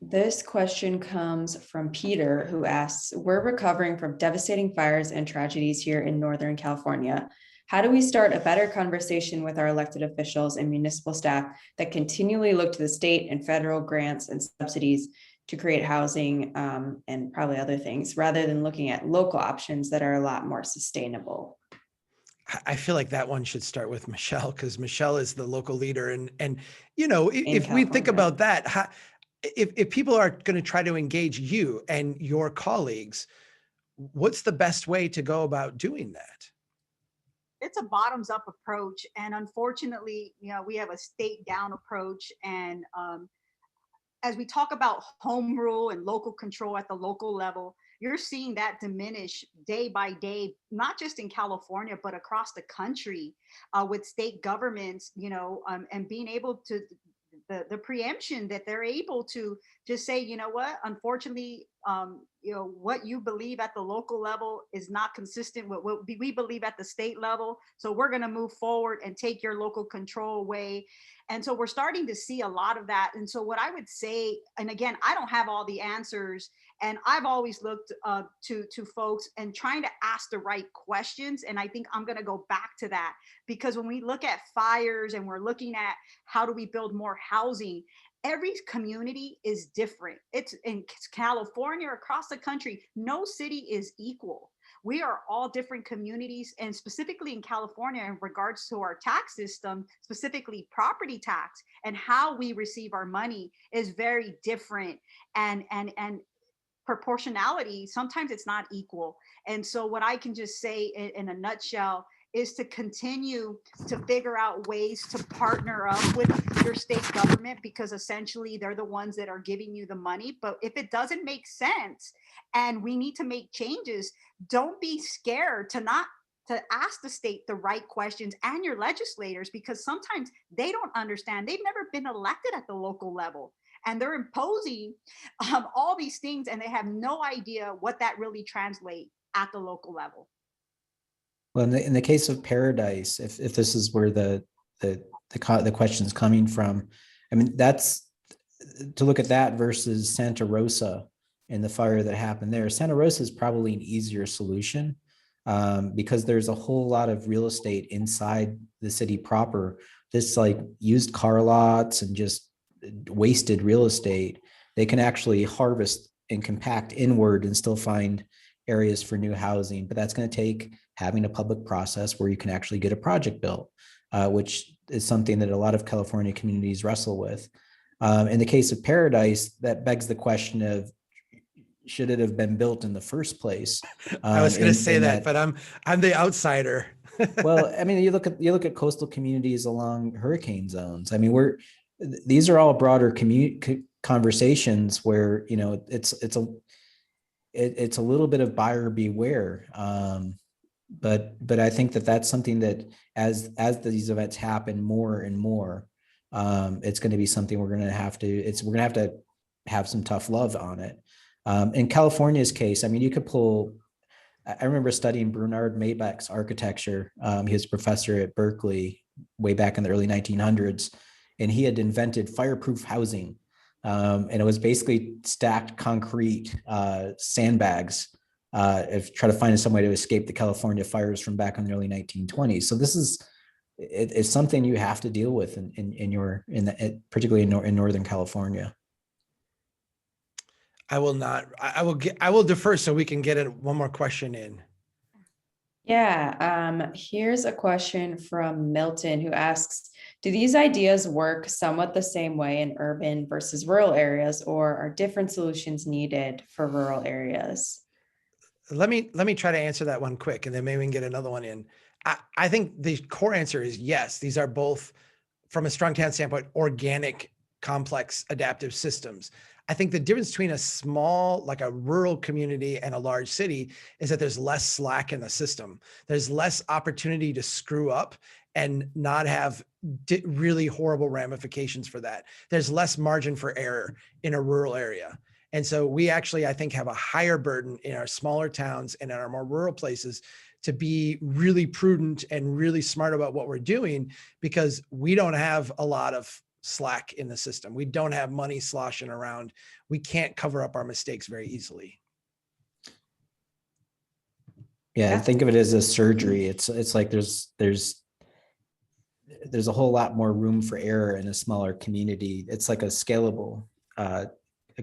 This question comes from Peter, who asks, we're recovering from devastating fires and tragedies here in Northern California. How do we start a better conversation with our elected officials and municipal staff that continually look to the state and federal grants and subsidies to create housing and probably other things, rather than looking at local options that are a lot more sustainable? I feel like that one should start with Michele, because Michele is the local leader. And if we think about that, if people are going to try to engage you and your colleagues, what's the best way to go about doing that? It's a bottoms up approach. And unfortunately, we have a state down approach. And as we talk about home rule and local control at the local level, you're seeing that diminish day by day, not just in California, but across the country with state governments, and being able to, the preemption that they're able to just say, you know what, unfortunately, what you believe at the local level is not consistent with what we believe at the state level. So we're going to move forward and take your local control away. And so we're starting to see a lot of that. And so what I would say, and again, I don't have all the answers, and I've always looked to folks and trying to ask the right questions. And I think I'm going to go back to that, because when we look at fires and we're looking at how do we build more housing, every community is different. It's in California, across the country, no city is equal. We are all different communities, and specifically in California, in regards to our tax system, specifically property tax and how we receive our money is very different. And proportionality, sometimes it's not equal. And so what I can just say in a nutshell is to continue to figure out ways to partner up with your state government, because essentially they're the ones that are giving you the money. But if it doesn't make sense and we need to make changes, don't be scared to ask the state the right questions and your legislators, because sometimes they don't understand. They've never been elected at the local level, and they're imposing all these things, and they have no idea what that really translates at the local level. Well, in the case of Paradise, if this is where the question is coming from, I mean, that's to look at that versus Santa Rosa and the fire that happened there. Santa Rosa is probably an easier solution because there's a whole lot of real estate inside the city proper. This like used car lots and just wasted real estate, they can actually harvest and compact inward and still find areas for new housing. But that's going to take having a public process where you can actually get a project built, which is something that a lot of California communities wrestle with. In the case of Paradise, that begs the question of, should it have been built in the first place? I was going to say that, but I'm the outsider. Well, I mean, you look at coastal communities along hurricane zones. I mean, these are all broader conversations where, you know, it's a little bit of buyer beware. But I think that that's something that as these events happen more and more, it's going to be something we're going to have to have some tough love on it. In California's case, I mean, you could pull. I remember studying Bernard Maybach's architecture. He was a professor at Berkeley way back in the early 1900s, and he had invented fireproof housing. And it was basically stacked concrete sandbags try to find some way to escape the California fires from back in the early 1920s. So this is it's something you have to deal with particularly in Northern California. I will defer so we can get one more question in. Yeah, here's a question from Milton who asks, do these ideas work somewhat the same way in urban versus rural areas, or are different solutions needed for rural areas? Let me try to answer that one quick, and then maybe we can get another one in. I think the core answer is yes. These are both, from a strong town standpoint, organic, complex, adaptive systems. I think the difference between a small, like a rural community, and a large city is that there's less slack in the system. There's less opportunity to screw up and not have really horrible ramifications for that. There's less margin for error in a rural area. And so we actually, I think, have a higher burden in our smaller towns and in our more rural places to be really prudent and really smart about what we're doing, because we don't have a lot of slack in the system. We don't have money sloshing around. We can't cover up our mistakes very easily. Yeah, think of it as a surgery. It's like there's a whole lot more room for error in a smaller community. It's like a scalable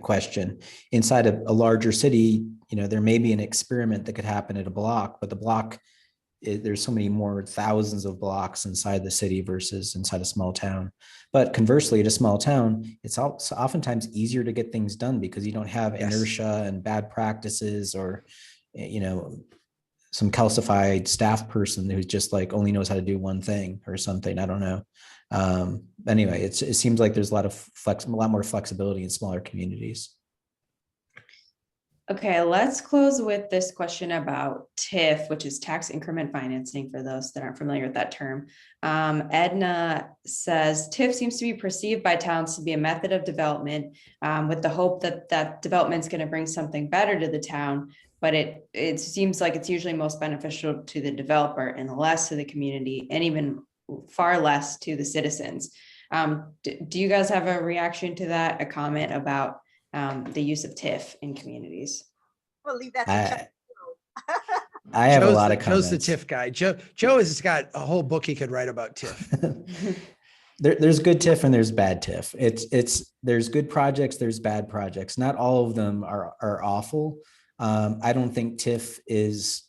question. Inside a larger city, you know, there may be an experiment that could happen at a block, but the block, there's so many more thousands of blocks inside the city versus inside a small town. But conversely, at a small town, it's oftentimes easier to get things done because you don't have inertia and bad practices, or, you know, some calcified staff person who's just like only knows how to do one thing or something. I don't know. Anyway, it seems like there's a lot more flexibility in smaller communities. Okay, let's close with this question about TIF, which is tax increment financing, for those that aren't familiar with that term. Edna says, TIF seems to be perceived by towns to be a method of development with the hope that that development's going to bring something better to the town, but it seems like it's usually most beneficial to the developer and less to the community, and even far less to the citizens. Do you guys have a reaction to that, a comment about the use of TIF in communities? We'll leave that to I have a lot of comments. Joe's the TIF guy. Joe has got a whole book he could write about TIF. There's good TIF and there's bad TIF. There's good projects, there's bad projects. Not all of them are awful. I don't think TIF is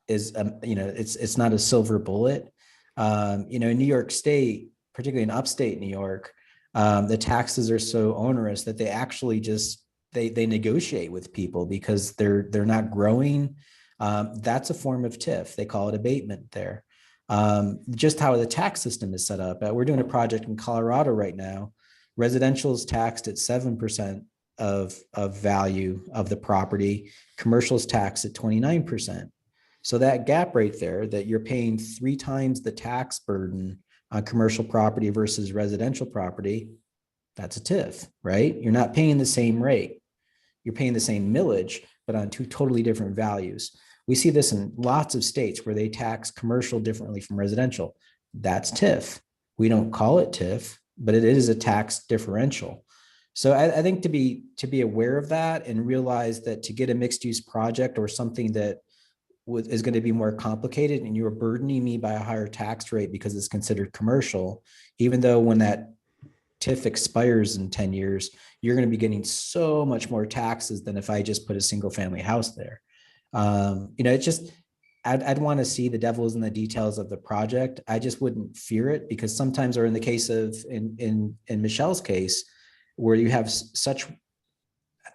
you know, it's not a silver bullet. You know, in New York State, particularly in upstate New York, the taxes are so onerous that they actually just they negotiate with people because they're not growing. That's a form of TIF. They call it abatement there. Just how the tax system is set up. We're doing a project in Colorado right now. Residential is taxed at 7% of value of the property. Commercial is taxed at 29%. So that gap right there, that you're paying 3 times the tax burden on commercial property versus residential property, that's a TIF, right? You're not paying the same rate. You're paying the same millage, but on 2 totally different values. We see this in lots of states where they tax commercial differently from residential. That's TIF. We don't call it TIF, but it is a tax differential. So I think to be aware of that and realize that to get a mixed use project or something that is going to be more complicated and you're burdening me by a higher tax rate because it's considered commercial, even though when that TIF expires in 10 years, you're going to be getting so much more taxes than if I just put a single family house there. It's just, I'd want to see the devil's in the details of the project. I just wouldn't fear it, because sometimes, or in the case of, in Michelle's case, where you have such,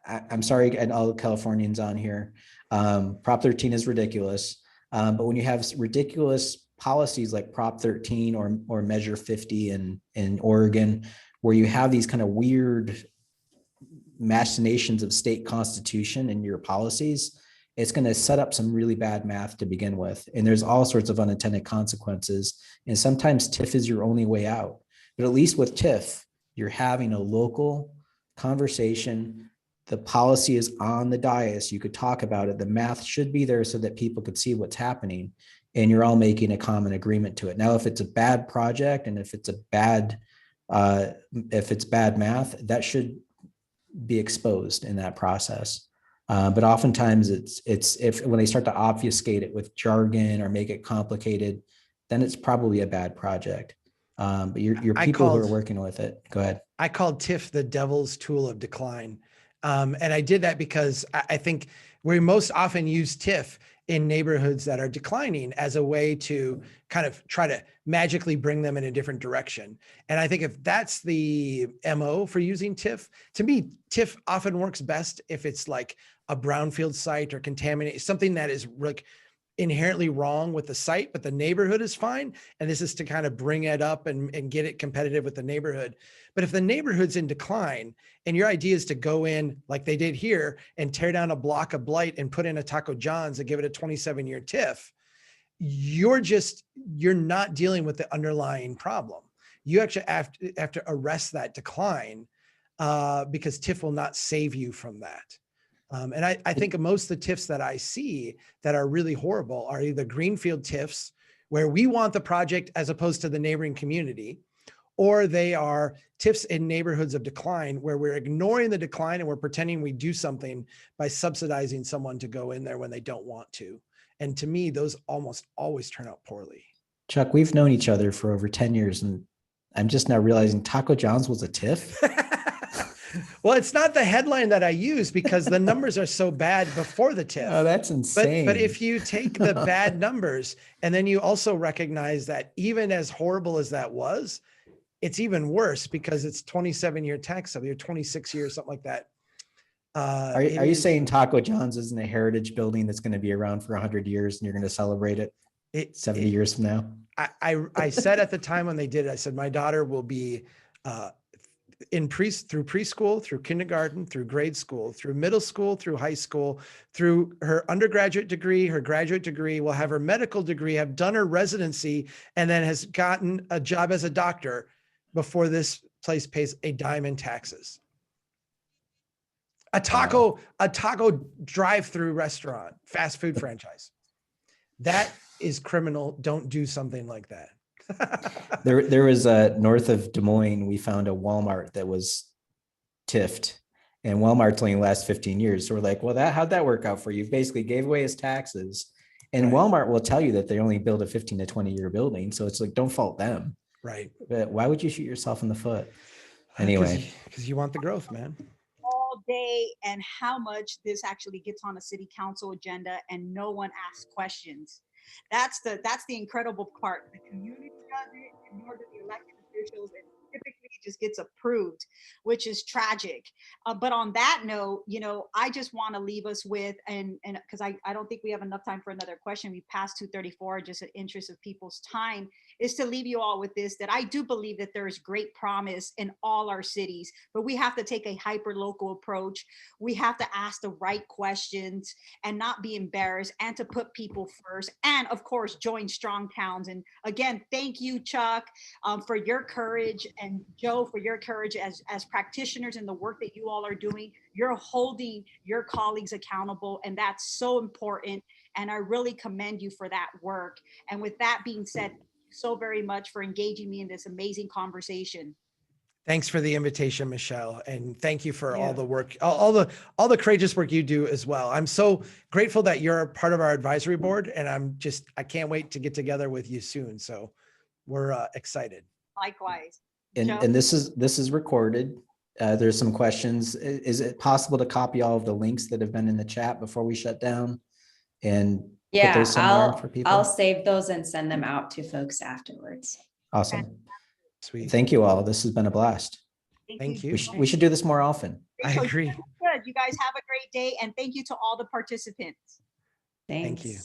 I'm sorry, and all the Californians on here, Prop 13 is ridiculous. But when you have ridiculous policies like Prop 13 or Measure 50 in Oregon, where you have these kind of weird machinations of state constitution in your policies, it's going to set up some really bad math to begin with. And there's all sorts of unintended consequences. And sometimes TIF is your only way out. But at least with TIF, you're having a local conversation. The policy is on the dais. You could talk about it. The math should be there so that people could see what's happening. And you're all making a common agreement to it. Now, if it's a bad project and if it's bad math, that should be exposed in that process. But oftentimes if when they start to obfuscate it with jargon or make it complicated, then it's probably a bad project. But your people who are working with it, go ahead. I called TIF the devil's tool of decline. And I did that because I think we most often use TIF in neighborhoods that are declining as a way to kind of try to magically bring them in a different direction. And I think if that's the MO for using TIF, to me, TIF often works best if it's like a brownfield site or contaminated, something that is like inherently wrong with the site, but the neighborhood is fine. And this is to kind of bring it up and get it competitive with the neighborhood. But if the neighborhood's in decline and your idea is to go in like they did here and tear down a block of blight and put in a Taco John's and give it a 27-year TIF, you're not dealing with the underlying problem. You actually have to arrest that decline because TIF will not save you from that. And I think most of the TIFs that I see that are really horrible are either greenfield TIFs, where we want the project as opposed to the neighboring community, or they are TIFs in neighborhoods of decline where we're ignoring the decline and we're pretending we do something by subsidizing someone to go in there when they don't want to. And to me, those almost always turn out poorly. Chuck, we've known each other for over 10 years, and I'm just now realizing Taco John's was a TIF. Well, it's not the headline that I use because the numbers are so bad before the TIF. Oh, that's insane. But if you take the bad numbers and then you also recognize that even as horrible as that was, it's even worse because it's 27-year tax sale, you're 26 years, something like that. Are you saying Taco John's isn't a heritage building that's going to be around for 100 years and you're going to celebrate it 70 years from now? I said at the time when they did it, I said, my daughter will be through preschool, through kindergarten, through grade school, through middle school, through high school, through her undergraduate degree, her graduate degree, will have her medical degree, have done her residency, and then has gotten a job as a doctor before this place pays a dime in taxes. A taco drive-through restaurant, fast food franchise. That is criminal. Don't do something like that. There was north of Des Moines, we found a Walmart that was TIF'd, and Walmart's only last 15 years. So we're like, well, how'd that work out for you? You basically gave away his taxes, and right. Walmart will tell you that they only build a 15 to 20 year building. So it's like, don't fault them. Right. But why would you shoot yourself in the foot? Anyway, because you want the growth, man. All day, and how much this actually gets on a city council agenda and no one asks questions. That's the incredible part. The community does it, and nor do the elected officials, and typically it just gets approved, which is tragic. But on that note, I just want to leave us with, and because I don't think we have enough time for another question. We passed 2:34, just in interest of people's time, is to leave you all with this, that I do believe that there is great promise in all our cities, but we have to take a hyper-local approach. We have to ask the right questions and not be embarrassed, and to put people first, and of course, join strong towns. And again, thank you, Chuck, for your courage, and Joe, for your courage as practitioners in the work that you all are doing. You're holding your colleagues accountable, and that's so important. And I really commend you for that work. And with that being said, thank you so very much for engaging me in this amazing conversation. Thanks for the invitation, Michelle. And thank you for all the work, all the courageous work you do as well. I'm so grateful that you're a part of our advisory board, and I can't wait to get together with you soon. So we're excited. Likewise. Joe? and this is recorded. There's some questions. Is it possible to copy all of the links that have been in the chat before we shut down? And put Yeah, those somewhere for people? I'll save those and send them out to folks afterwards. Awesome. Sweet. Thank you all. This has been a blast. Thank you. We should do this more often. I So agree. good. You guys have a great day, and thank you to all the participants. Thanks. Thank you.